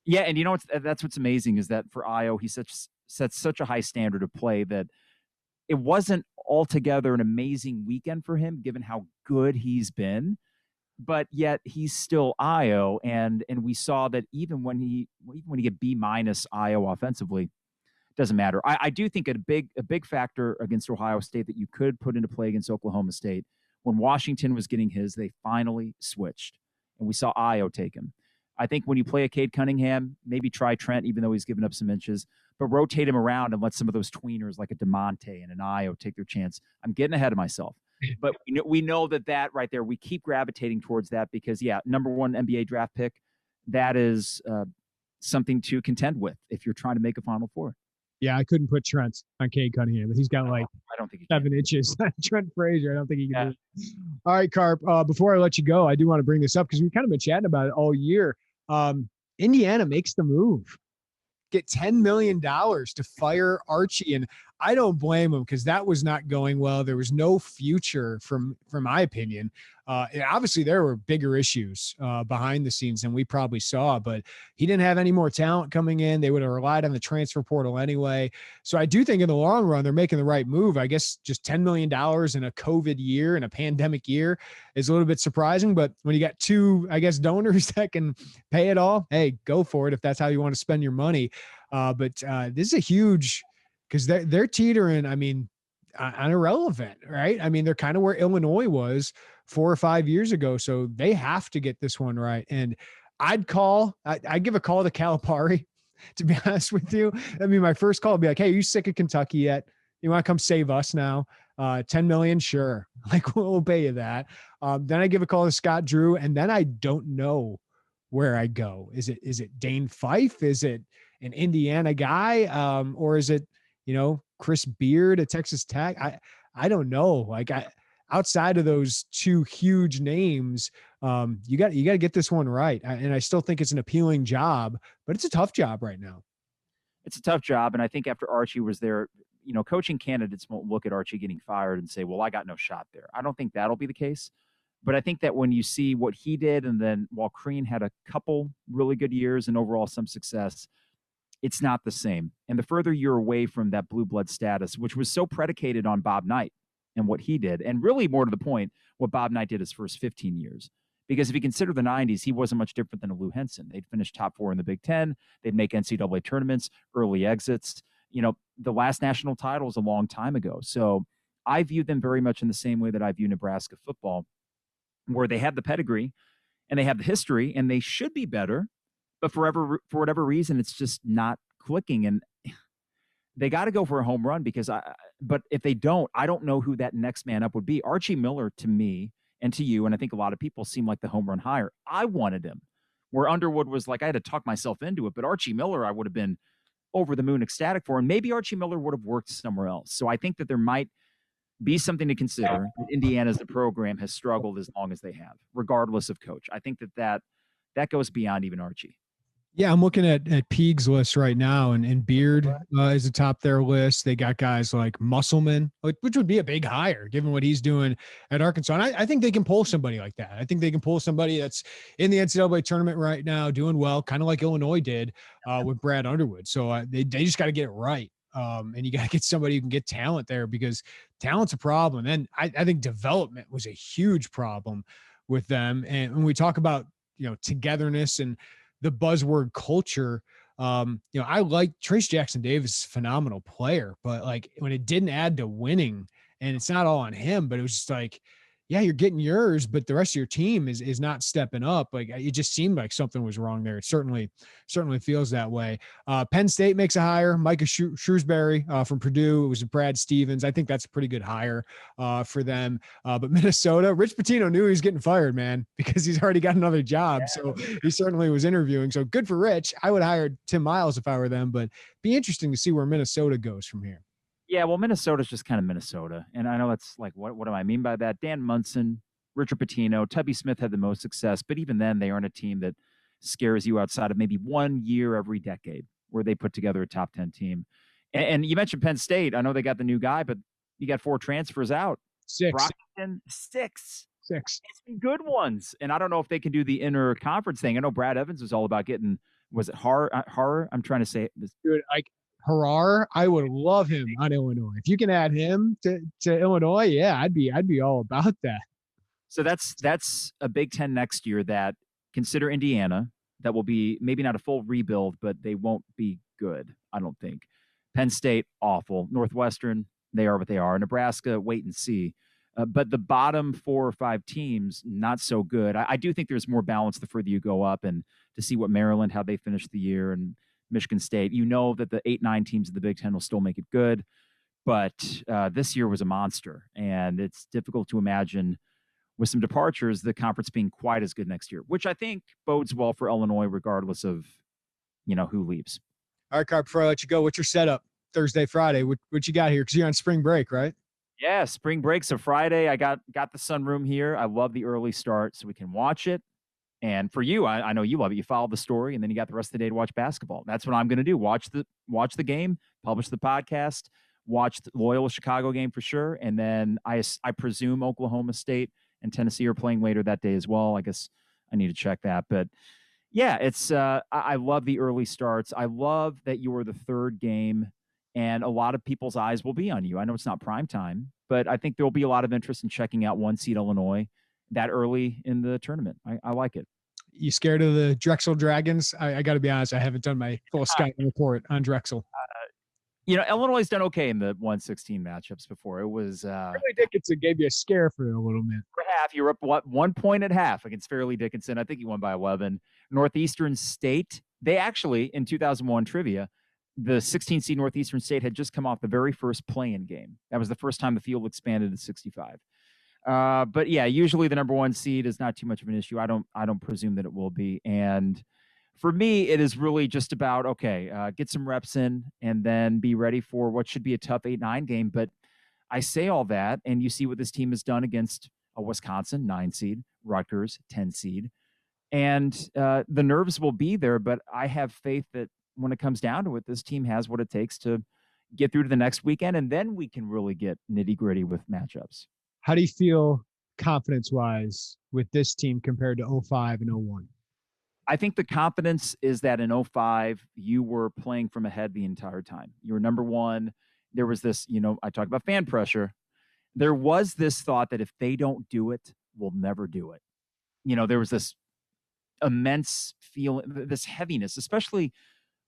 Yeah, and you know that's what's amazing is that for Io, he sets such a high standard of play that it wasn't altogether an amazing weekend for him, given how good he's been. But yet he's still Io, and we saw that even when he get B- Io offensively, doesn't matter. I do think a big factor against Ohio State that you could put into play against Oklahoma State, when Washington was getting his, they finally switched, and we saw Io take him. I think when you play a Cade Cunningham, maybe try Trent, even though he's given up some inches, but rotate him around and let some of those tweeners like a DeMonte and an Io take their chance. I'm getting ahead of myself. But we know that right there, we keep gravitating towards that because, yeah, number 1 NBA draft pick, that is something to contend with if you're trying to make a Final Four. Yeah, I couldn't put Trent on Cade Cunningham, but he's got I don't think 7 inches. Trent Frazier, I don't think he can do it. All right, Carp, before I let you go, I do want to bring this up because we've kind of been chatting about it all year. Indiana makes the move. Get $10 million to fire Archie. And I don't blame him because that was not going well. There was no future from my opinion. And obviously there were bigger issues behind the scenes than we probably saw, but he didn't have any more talent coming in. They would have relied on the transfer portal anyway. So I do think in the long run, they're making the right move. I guess just $10 million in a COVID year and a pandemic year is a little bit surprising, but when you got 2, I guess, donors that can pay it all, hey, go for it if that's how you want to spend your money. But this is a huge, because they're teetering, I mean, on irrelevant, right? I mean, they're kind of where Illinois was 4 or 5 years ago. So they have to get this one right. And I'd give a call to Calipari, to be honest with you. I mean, my first call would be like, hey, are you sick of Kentucky yet? You want to come save us now? 10 million? Sure. Like, we'll pay you that. Then I give a call to Scott Drew, and then I don't know where I go. Is it Dane Fife? Is it an Indiana guy? Or is it, Chris Beard at Texas Tech? I don't know. Like, outside of those 2 huge names, you got to get this one right. And I still think it's an appealing job, but it's a tough job right now. It's a tough job. And I think after Archie was there, coaching candidates won't look at Archie getting fired and say, well, I got no shot there. I don't think that'll be the case. But I think that when you see what he did, and then while Crean had a couple really good years and overall some success, it's not the same. And the further you're away from that blue blood status, which was so predicated on Bob Knight and what he did, and really more to the point, what Bob Knight did his first 15 years. Because if you consider the 90s, he wasn't much different than a Lou Henson. They'd finish top 4 in the Big Ten. They'd make NCAA tournaments, early exits. The last national title was a long time ago. So I view them very much in the same way that I view Nebraska football, where they have the pedigree and they have the history and they should be better, but for whatever reason, it's just not clicking. And they got to go for a home run but if they don't, I don't know who that next man up would be. Archie Miller, to me and to you, and I think a lot of people, seem like the home run hire. I wanted him, where Underwood was like, I had to talk myself into it, but Archie Miller, I would have been over the moon ecstatic for, and maybe Archie Miller would have worked somewhere else. So I think that there might be something to consider. Indiana as the program has struggled as long as they have, regardless of coach. I think that goes beyond even Archie. Yeah, I'm looking at Peag's list right now, and Beard is atop their list. They got guys like Musselman, which would be a big hire given what he's doing at Arkansas. And I think they can pull somebody like that. I think they can pull somebody that's in the NCAA tournament right now, doing well, kind of like Illinois did with Brad Underwood. So they just got to get it right. And you got to get somebody who can get talent there, because talent's a problem. And I think development was a huge problem with them. And when we talk about, togetherness and the buzzword culture, I like Trace Jackson Davis, phenomenal player, but like when it didn't add to winning, and it's not all on him, but it was just like, yeah, you're getting yours, but the rest of your team is not stepping up. Like it just seemed like something was wrong there. It certainly feels that way. Penn State makes a hire, Micah Shrewsbury from Purdue. It was Brad Stevens. I think that's a pretty good hire for them. But Minnesota, Rich Pitino knew he was getting fired, man, because he's already got another job. So he certainly was interviewing. So good for Rich. I would hire Tim Miles if I were them, but be interesting to see where Minnesota goes from here. Yeah, well, Minnesota's just kind of Minnesota. And I know that's like, what do I mean by that? Dan Munson, Richard Pitino, Tubby Smith had the most success, but even then they aren't a team that scares you outside of maybe 1 year every decade where they put together a top 10 team. And you mentioned Penn State. I know they got the new guy, but you got 4 transfers out. Six. Brockton, 6. It's been good ones. And I don't know if they can do the inter-conference thing. I know Brad Evans was all about getting, was it Horror? I'm trying to say this. Dude, Harar, I would love him on Illinois. If you can add him to Illinois, yeah, I'd be all about that. So that's a Big Ten next year that consider Indiana. That will be maybe not a full rebuild, but they won't be good, I don't think. Penn State, awful. Northwestern, they are what they are. Nebraska, wait and see. But the bottom 4 or 5 teams, not so good. I do think there's more balance the further you go up, and to see what Maryland, how they finished the year, and Michigan State. You know that the 8-9 teams of the Big Ten will still make it good, but this year was a monster, and it's difficult to imagine with some departures the conference being quite as good next year, which I think bodes well for Illinois, regardless of who leaves. All right, Carp, before I let you go, what's your setup Thursday, Friday? What you got here? Because you're on spring break, right? Yeah, spring break's a Friday. I got the sunroom here. I love the early start, so we can watch it. And for you, I know you love it. You follow the story, and then you got the rest of the day to watch basketball. That's what I'm going to do. Watch the game, publish the podcast, watch the Loyola Chicago game for sure. And then I presume Oklahoma State and Tennessee are playing later that day as well. I guess I need to check that. But yeah, it's I love the early starts. I love that you are the third game, and a lot of people's eyes will be on you. I know it's not prime time, but I think there will be a lot of interest in checking out 1 seed Illinois that early in the tournament. I like it. You scared of the Drexel Dragons? I got to be honest, I haven't done my full scouting report on Drexel. Illinois has done okay in the 1-16 matchups before. It was Fairleigh Dickinson gave you a scare for a little bit. For half, you were up 1 point at half against Fairleigh Dickinson. I think you won by 11. Northeastern State, they actually in 2001 trivia, the 16 seed Northeastern State had just come off the very first play-in game. That was the first time the field expanded to 65. But yeah, usually the number 1 seed is not too much of an issue. I don't presume that it will be. And for me, it is really just about, get some reps in and then be ready for what should be a tough 8-9 game. But I say all that, and you see what this team has done against a Wisconsin 9 seed, Rutgers 10 seed. And the nerves will be there, but I have faith that when it comes down to it, this team has what it takes to get through to the next weekend, and then we can really get nitty-gritty with matchups. How do you feel confidence-wise with this team compared to 05 and 01? I think the confidence is that in 05, you were playing from ahead the entire time. You were number 1. There was this, I talk about fan pressure. There was this thought that if they don't do it, we'll never do it. There was this immense feeling, this heaviness, especially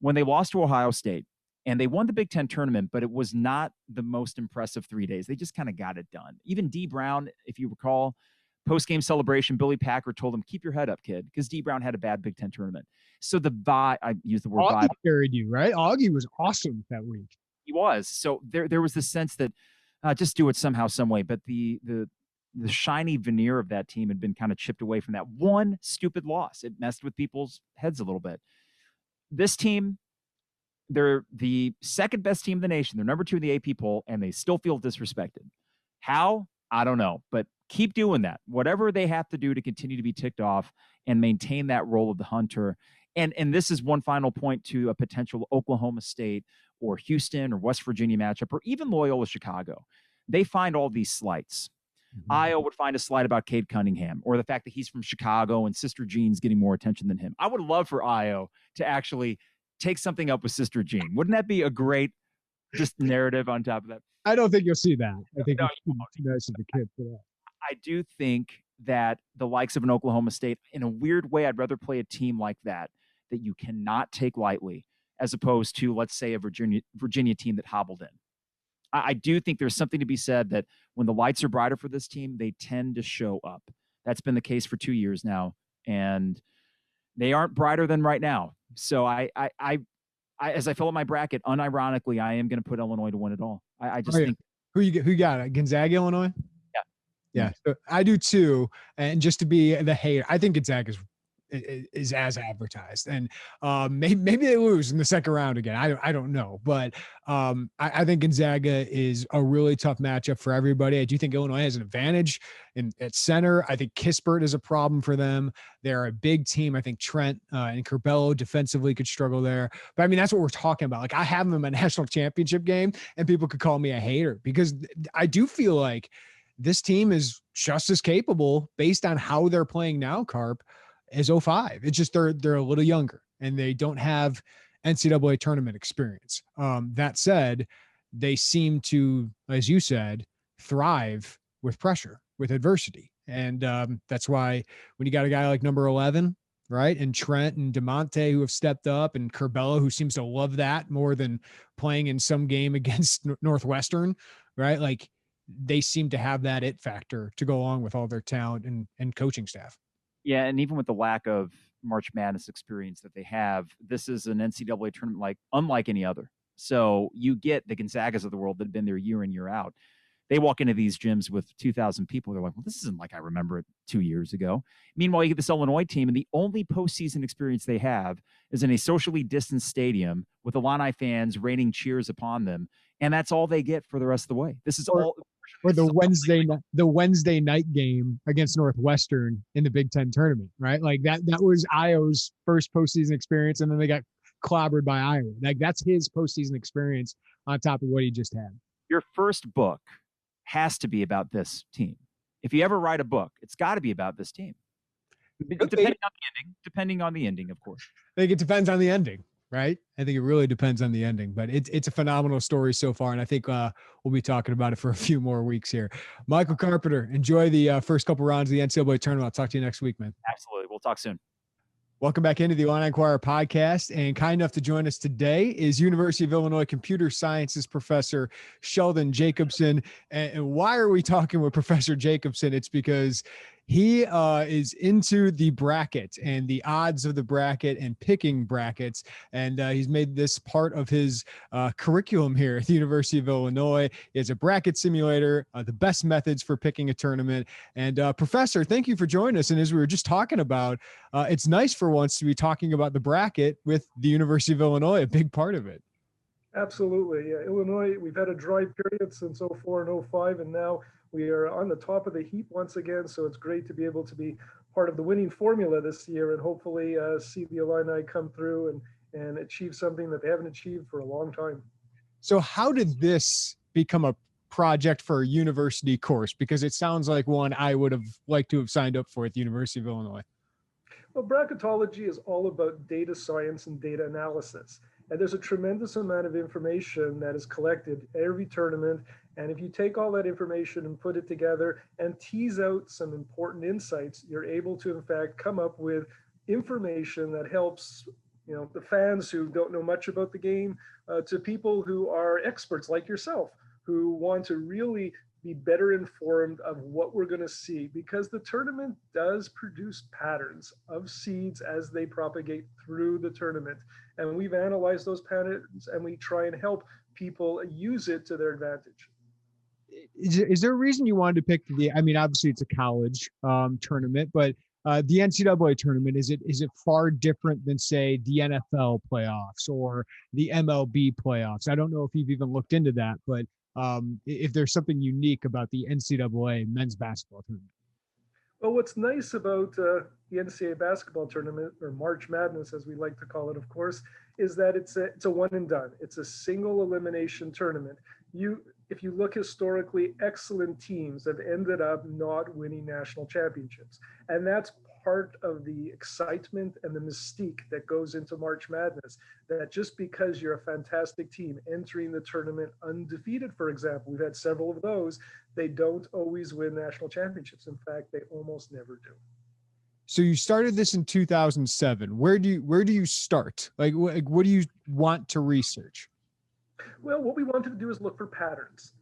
when they lost to Ohio State. And they won the Big Ten tournament, but it was not the most impressive 3 days. They just kind of got it done. Even D. Brown, if you recall, post-game celebration, Billy Packer told him, keep your head up, kid, because D. Brown had a bad Big Ten tournament. So the vibe, I use the word Augie vibe. Carried you, right? Augie was awesome that week. He was. So there was this sense that just do it somehow, some way. But the shiny veneer of that team had been kind of chipped away from that one stupid loss. It messed with people's heads a little bit. This team, they're the second best team in the nation. They're number 2 in the AP poll, and they still feel disrespected. How? I don't know. But keep doing that. Whatever they have to do to continue to be ticked off and maintain that role of the hunter. And this is one final point to a potential Oklahoma State or Houston or West Virginia matchup, or even Loyola Chicago. They find all these slights. Mm-hmm. Io would find a slight about Cade Cunningham, or the fact that he's from Chicago and Sister Jean's getting more attention than him. I would love for Io to actually take something up with Sister Jean. Wouldn't that be a great just narrative on top of that? I don't think you'll see that. I think it's too nice of a kid for that. I do think that the likes of an Oklahoma State, in a weird way, I'd rather play a team like that you cannot take lightly, as opposed to, let's say, a Virginia team that hobbled in. I do think there's something to be said that when the lights are brighter for this team, they tend to show up. That's been the case for 2 years now, and they aren't brighter than right now. So as I fill up my bracket, unironically, I am going to put Illinois to win it all. I just think. Who you got? Gonzaga, Illinois? Yeah. Yeah, so I do too. And just to be the hater, I think Gonzaga is as advertised, and maybe they lose in the second round again. I don't know, but I think Gonzaga is a really tough matchup for everybody. I do think Illinois has an advantage at center. I think Kispert is a problem for them. They're a big team. I think Trent and Curbelo defensively could struggle there, but I mean that's what we're talking about. Like I have them in a national championship game, and people could call me a hater because I do feel like this team is just as capable based on how they're playing now, Carp, as 05. It's just they're a little younger and they don't have NCAA tournament experience. That said, they seem to, as you said, thrive with pressure, with adversity. And that's why when you got a guy like number 11, right, and Trent and DeMonte who have stepped up, and Curbelo who seems to love that more than playing in some game against Northwestern, right? Like they seem to have that it factor to go along with all their talent and coaching staff. Yeah, and even with the lack of March Madness experience that they have, this is an NCAA tournament unlike any other. So you get the Gonzagas of the world that have been there year in, year out. They walk into these gyms with 2,000 people. They're like, well, this isn't like I remember it 2 years ago. Meanwhile, you get this Illinois team, and the only postseason experience they have is in a socially distanced stadium with Illini fans raining cheers upon them. And that's all they get for the rest of the way. This is all. Or the Wednesday night game against Northwestern in the Big Ten tournament, right? Like that was Io's first postseason experience, and then they got clobbered by Iowa. Like that's his postseason experience on top of what he just had. Your first book has to be about this team. If you ever write a book, it's got to be about this team. Depending on the ending, of course. I think it depends on the ending. Right. I think it really depends on the ending, but it's a phenomenal story so far. And I think we'll be talking about it for a few more weeks here. Michael Carpenter, enjoy the first couple rounds of the NCAA tournament. I'll talk to you next week, man. Absolutely. We'll talk soon. Welcome back into the Illini Inquirer podcast, and kind enough to join us today is University of Illinois computer sciences professor Sheldon Jacobson. And why are we talking with Professor Jacobson? It's because he is into the bracket and the odds of the bracket and picking brackets. And he's made this part of his curriculum here at the University of Illinois. He has a bracket simulator, the best methods for picking a tournament. And Professor, thank you for joining us. And as we were just talking about, it's nice for once to be talking about the bracket with the University of Illinois, a big part of it. Absolutely. Yeah. Illinois, we've had a dry period since 04 and 05, and now we are on the top of the heap once again. So it's great to be able to be part of the winning formula this year and hopefully see the Illini come through and achieve something that they haven't achieved for a long time. So how did this become a project for a university course? Because it sounds like one I would have liked to have signed up for at the University of Illinois. Well, bracketology is all about data science and data analysis. And there's a tremendous amount of information that is collected every tournament. And if you take all that information and put it together and tease out some important insights, you're able to, in fact, come up with information that helps, the fans who don't know much about the game to people who are experts like yourself, who want to really be better informed of what we're going to see, because the tournament does produce patterns of seeds as they propagate through the tournament. And we've analyzed those patterns and we try and help people use it to their advantage. Is there a reason you wanted to pick obviously it's a college tournament, but the NCAA tournament, is it far different than, say, the NFL playoffs or the MLB playoffs? I don't know if you've even looked into that, but if there's something unique about the NCAA men's basketball tournament. Well, what's nice about the NCAA basketball tournament, or March Madness, as we like to call it, of course, is that it's a one and done. It's a single elimination tournament. If you look historically, excellent teams have ended up not winning national championships. And that's part of the excitement and the mystique that goes into March Madness, that just because you're a fantastic team entering the tournament undefeated, for example, we've had several of those, they don't always win national championships. In fact, they almost never do. So you started this in 2007. Where do you start? Like what do you want to research? Well, what we wanted to do is look for patterns.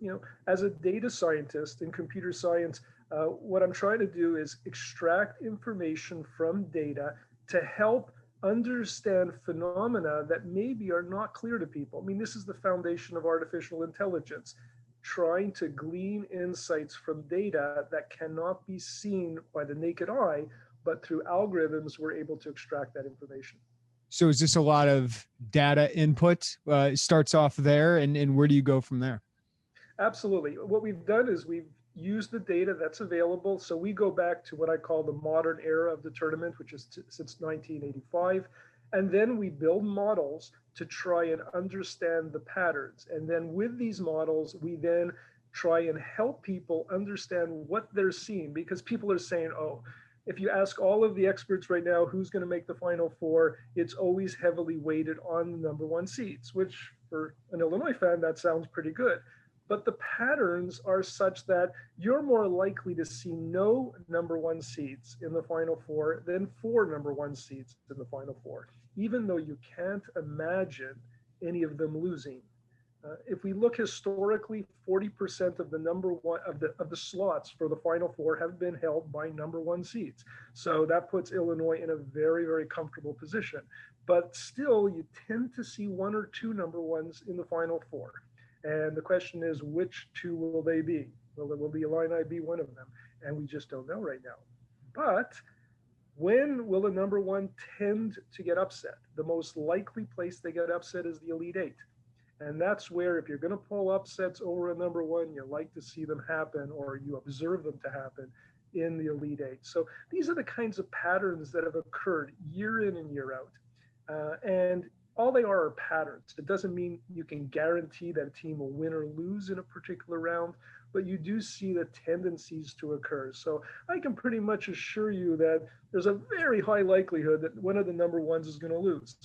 As a data scientist in computer science, what I'm trying to do is extract information from data to help understand phenomena that maybe are not clear to people. I mean, this is the foundation of artificial intelligence, trying to glean insights from data that cannot be seen by the naked eye, but through algorithms, we're able to extract that information. So is this a lot of data input? It starts off there, and where do you go from there? Absolutely. What we've done is we've used the data that's available. So we go back to what I call the modern era of the tournament, which is since 1985. And then we build models to try and understand the patterns. And then with these models, we then try and help people understand what they're seeing, because people are saying, oh, if you ask all of the experts right now who's going to make the Final Four, it's always heavily weighted on the number one seeds, which for an Illinois fan, that sounds pretty good. But the patterns are such that you're more likely to see no number one seeds in the Final Four than 4 number one seeds in the Final Four, even though you can't imagine any of them losing. If we look historically, 40% of the number one of the slots for the Final Four have been held by number one seeds. So that puts Illinois in a very, very comfortable position. But still, you tend to see 1 or 2 number ones in the Final Four. And the question is, which 2 will they be? Will the Illini be one of them? And we just don't know right now. But when will a number one tend to get upset? The most likely place they get upset is the Elite Eight. And that's where, if you're going to pull upsets over a number one, you like to see them happen, or you observe them to happen in the Elite Eight. So these are the kinds of patterns that have occurred year in and year out. And all they are patterns. It doesn't mean you can guarantee that a team will win or lose in a particular round, but you do see the tendencies to occur. So I can pretty much assure you that there's a very high likelihood that one of the number ones is going to lose.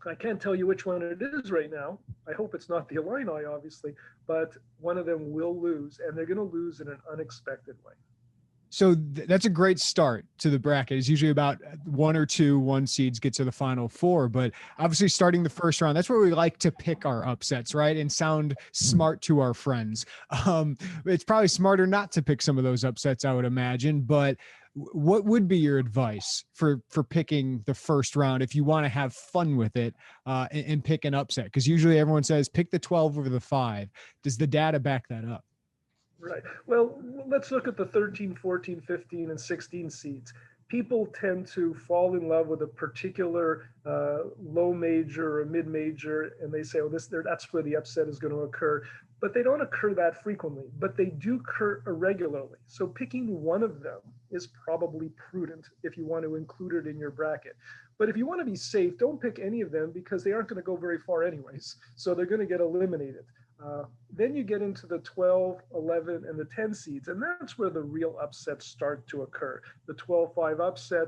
I can't tell you which one it is right now. I hope it's not the Illini, obviously, but one of them will lose, and they're going to lose in an unexpected way. So that's a great start to the bracket. It's usually about 1 or 2 one seeds get to the Final Four, but obviously starting the first round, that's where we like to pick our upsets, right? And sound smart to our friends. It's probably smarter not to pick some of those upsets, I would imagine, but what would be your advice for picking the first round if you want to have fun with it and pick an upset? Because usually everyone says pick the 12 over the 5. Does the data back that up? Right. Well, let's look at the 13, 14, 15, and 16 seeds. People tend to fall in love with a particular low major or mid major, and they say, oh, that's where the upset is going to occur. But they don't occur that frequently, but they do occur irregularly. So picking one of them is probably prudent if you want to include it in your bracket. But if you want to be safe, don't pick any of them, because they aren't going to go very far anyways. So they're going to get eliminated. Then you get into the 12, 11, and the 10 seeds, and that's where the real upsets start to occur. The 12-5 upset,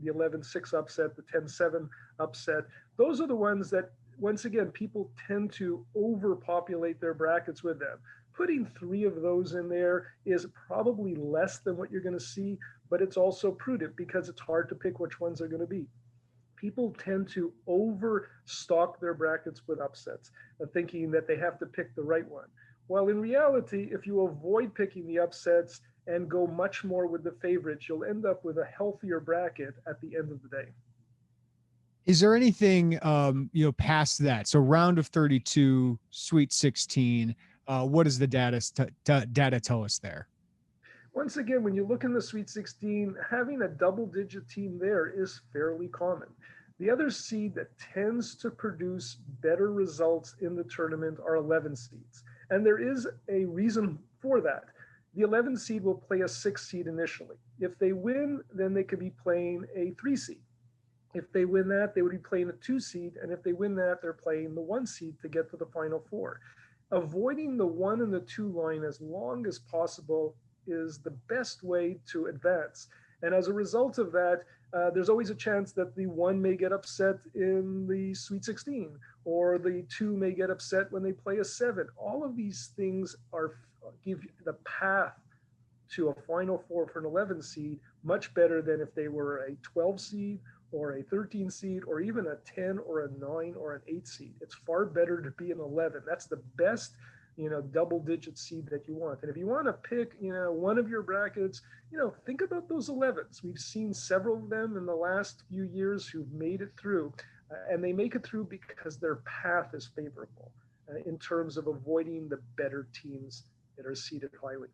the 11-6 upset, the 10-7 upset. Those are the ones that, once again, people tend to overpopulate their brackets with them. Putting 3 of those in there is probably less than what you're going to see, but it's also prudent because it's hard to pick which ones are going to be. People tend to overstock their brackets with upsets, thinking that they have to pick the right one. While in reality, if you avoid picking the upsets and go much more with the favorites, you'll end up with a healthier bracket at the end of the day. Is there anything, past that? So round of 32, Sweet 16, what does the data tell us there? Once again, when you look in the Sweet 16, having a double-digit team there is fairly common. The other seed that tends to produce better results in the tournament are 11 seeds. And there is a reason for that. The 11 seed will play a 6 seed initially. If they win, then they could be playing a 3 seed. If they win that, they would be playing a 2 seed. And if they win that, they're playing the 1 seed to get to the Final Four. Avoiding the 1 and the 2 line as long as possible is the best way to advance. And as a result of that, there's always a chance that the 1 may get upset in the Sweet 16, or the 2 may get upset when they play a 7. All of these things give the path to a Final Four for an 11 seed much better than if they were a 12 seed or a 13 seed or even a 10 or a 9 or an 8 seed. It's far better to be an 11. That's the best, double digit seed that you want. And if you want to pick, one of your brackets, think about those 11s. We've seen several of them in the last few years who've made it through, and they make it through because their path is favorable in terms of avoiding the better teams that are seeded highly.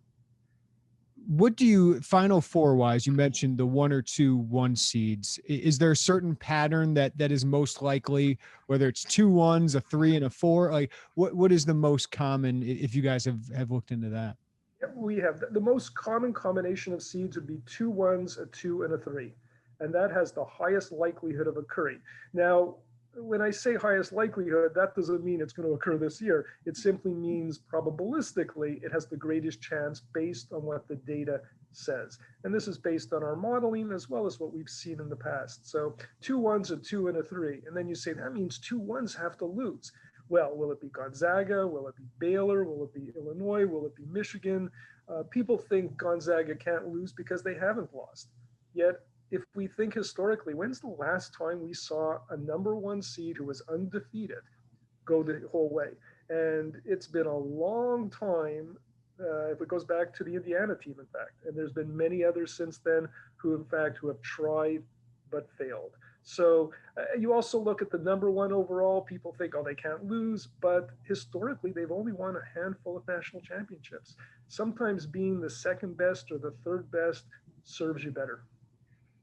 What do you, Final Four wise, you mentioned the 1 or 2 1 seeds. Is there a certain pattern that is most likely, whether it's 2 1s, a 3 and a 4? Like what is the most common, if you guys have looked into that? We have the most common combination of seeds would be 2 1s, a 2 and a 3. And that has the highest likelihood of occurring. Now, when I say highest likelihood, that doesn't mean it's going to occur this year. It simply means probabilistically it has the greatest chance based on what the data says. And this is based on our modeling as well as what we've seen in the past. So 2 1s, a 2 and a 3. And then you say that means 2 1s have to lose. Well, will it be Gonzaga? Will it be Baylor? Will it be Illinois? Will it be Michigan? People think Gonzaga can't lose because they haven't lost. Yet, if we think historically, when's the last time we saw a number 1 seed who was undefeated go the whole way? And it's been a long time, if it goes back to the Indiana team, in fact. And there's been many others since then who have tried but failed. So you also look at the number 1 overall. People think, oh, they can't lose. But historically, they've only won a handful of national championships. Sometimes being the second best or the third best serves you better.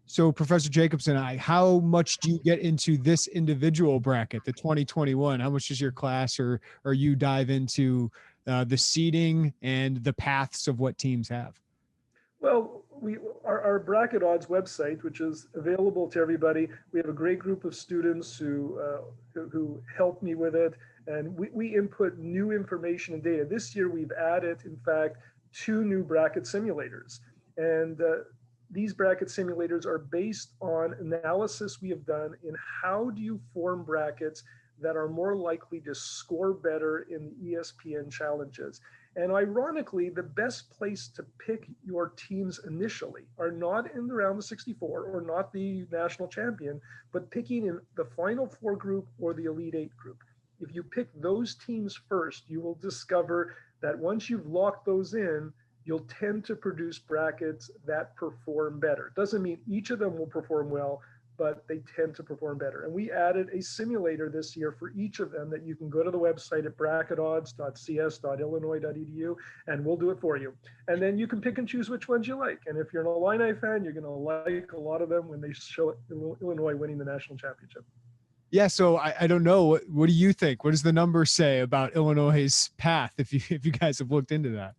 So, Professor Jacobson, how much do you get into this individual bracket, the 2021? How much does your class or you dive into the seeding and the paths of what teams have? Well, our bracket odds website, which is available to everybody, we have a great group of students who help me with it, and we input new information and data. This year, we've added, in fact, 2 new bracket simulators, and these bracket simulators are based on analysis we have done in how do you form brackets that are more likely to score better in the ESPN challenges. And ironically, the best place to pick your teams initially are not in the round of 64 or not the national champion, but picking in the Final Four group or the Elite 8 group. If you pick those teams first, you will discover that once you've locked those in, you'll tend to produce brackets that perform better. Doesn't mean each of them will perform well, but they tend to perform better. And we added a simulator this year for each of them that you can go to the website at bracketodds.cs.illinois.edu, and we'll do it for you. And then you can pick and choose which ones you like. And if you're an Illini fan, you're going to like a lot of them when they show Illinois winning the national championship. Yeah, so I don't know. What do you think? What does the number say about Illinois' path if you guys have looked into that?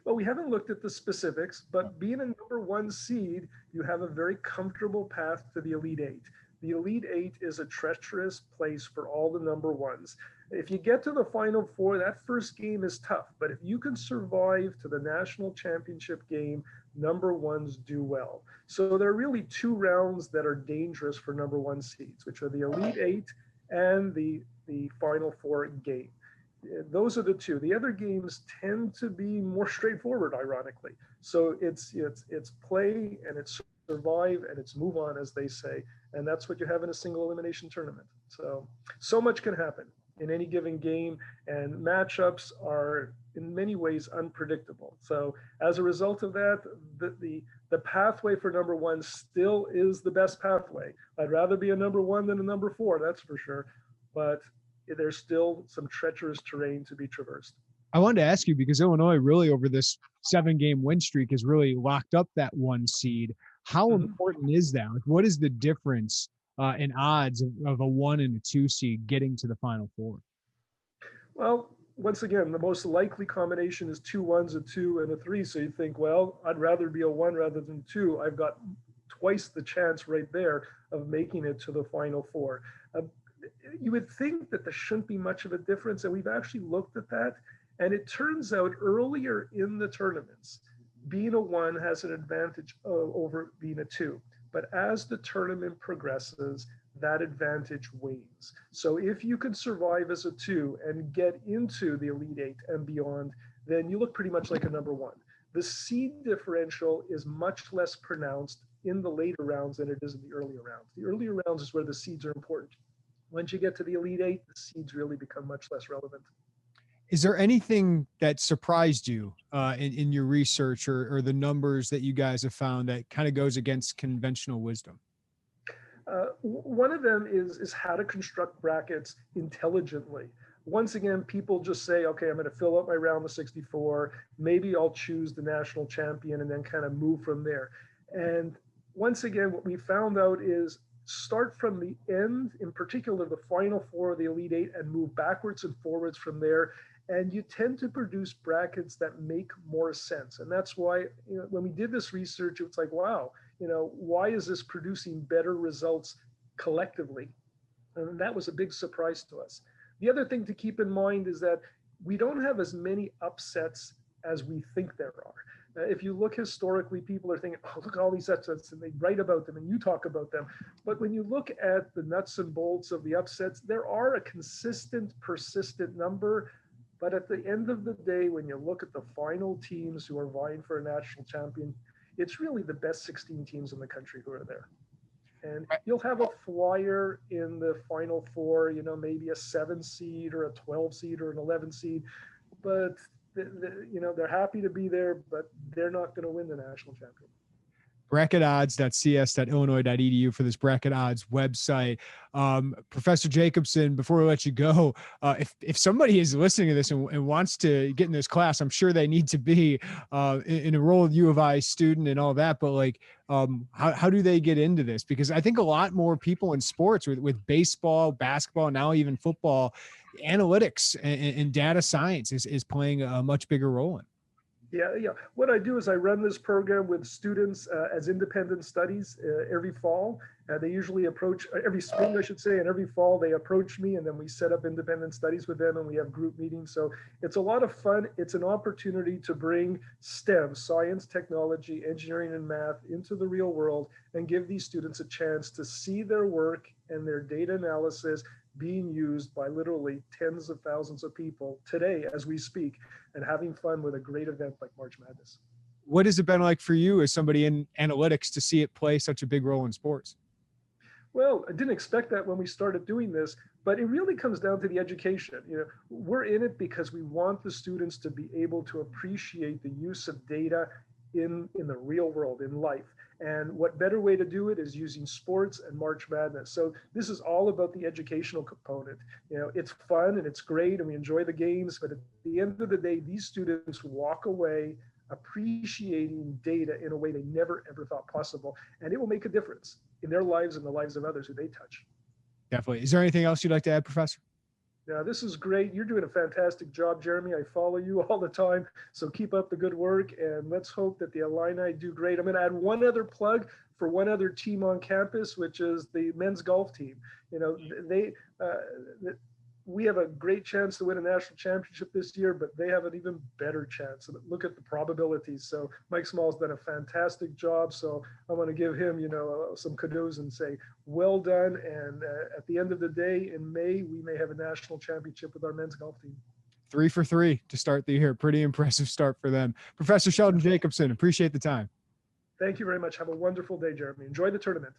Well, we haven't looked at the specifics, but being a number 1 seed, you have a very comfortable path to the Elite 8. The Elite 8 is a treacherous place for all the number 1s. If you get to the Final Four, that first game is tough, but if you can survive to the national championship game, number 1s do well. So there are really 2 rounds that are dangerous for number 1 seeds, which are the Elite 8 and the Final Four game. Those are the 2. The other games tend to be more straightforward, ironically. So it's play and it's survive and it's move on, as they say. And that's what you have in a single elimination tournament. So much can happen in any given game, and matchups are in many ways unpredictable. So as a result of that, the pathway for number 1 still is the best pathway. I'd rather be a number 1 than a number 4, that's for sure. But there's still some treacherous terrain to be traversed. I wanted to ask you, because Illinois really over this 7-game win streak has really locked up that 1 seed. How important is that? Like, what is the difference in odds of a 1 and a 2 seed getting to the Final Four? Well, once again, the most likely combination is 2 1s, a 2 and a 3. So you think, well, I'd rather be a 1 rather than 2. I've got twice the chance right there of making it to the Final Four. You would think that there shouldn't be much of a difference, and we've actually looked at that, and it turns out earlier in the tournaments, being a 1 has an advantage over being a 2. But as the tournament progresses, that advantage wanes. So if you can survive as a 2 and get into the Elite 8 and beyond, then you look pretty much like a number 1. The seed differential is much less pronounced in the later rounds than it is in the earlier rounds. The earlier rounds is where the seeds are important. Once you get to the Elite Eight, the seeds really become much less relevant. Is there anything that surprised you in your research or the numbers that you guys have found that kind of goes against conventional wisdom? One of them is how to construct brackets intelligently. Once again, people just say, okay, I'm going to fill up my round of 64. Maybe I'll choose the national champion and then kind of move from there. And once again, what we found out is start from the end, in particular, the final four of the Elite Eight, and move backwards and forwards from there. And you tend to produce brackets that make more sense. And that's why, when we did this research, it's like, wow, why is this producing better results collectively? And that was a big surprise to us. The other thing to keep in mind is that we don't have as many upsets as we think there are. If you look historically, people are thinking, oh, look at all these upsets, and they write about them and you talk about them. But when you look at the nuts and bolts of the upsets, there are a consistent, persistent number. But at the end of the day, when you look at the final teams who are vying for a national champion, it's really the best 16 teams in the country who are there. And you'll have a flyer in the final four, maybe a 7 seed or a 12 seed or an 11 seed, but they're happy to be there, but they're not going to win the national championship. bracketodds.cs.illinois.edu for this bracket odds website. Professor Jacobson, before we let you go, if somebody is listening to this and wants to get in this class, I'm sure they need to be an enrolled U of I student and all that, but how do they get into this? Because I think a lot more people in sports with baseball, basketball, now even football, analytics and data science is playing a much bigger role in. Yeah. What I do is I run this program with students as independent studies every fall. They usually approach every spring, I should say, and every fall they approach me, and then we set up independent studies with them and we have group meetings. So it's a lot of fun. It's an opportunity to bring STEM, science, technology, engineering, and math into the real world and give these students a chance to see their work and their data analysis being used by literally tens of thousands of people today as we speak, and having fun with a great event like March Madness. What has it been like for you as somebody in analytics to see it play such a big role in sports? Well, I didn't expect that when we started doing this, but it really comes down to the education. We're in it because we want the students to be able to appreciate the use of data in the real world, in life. And what better way to do it is using sports and March Madness. So this is all about the educational component. It's fun and it's great and we enjoy the games, but at the end of the day, these students walk away appreciating data in a way they never, ever thought possible. And it will make a difference in their lives and the lives of others who they touch. Definitely. Is there anything else you'd like to add, Professor? Yeah, this is great. You're doing a fantastic job, Jeremy. I follow you all the time. So keep up the good work, and let's hope that the Illini do great. I'm going to add one other plug for one other team on campus, which is the men's golf team. We have a great chance to win a national championship this year, but they have an even better chance. Look at the probabilities. So Mike Small's done a fantastic job. So I want to give him, some kudos and say, well done. And at the end of the day, in May, we may have a national championship with our men's golf team. 3 for 3 to start the year. Pretty impressive start for them. Professor Sheldon Jacobson, appreciate the time. Thank you very much. Have a wonderful day, Jeremy. Enjoy the tournament.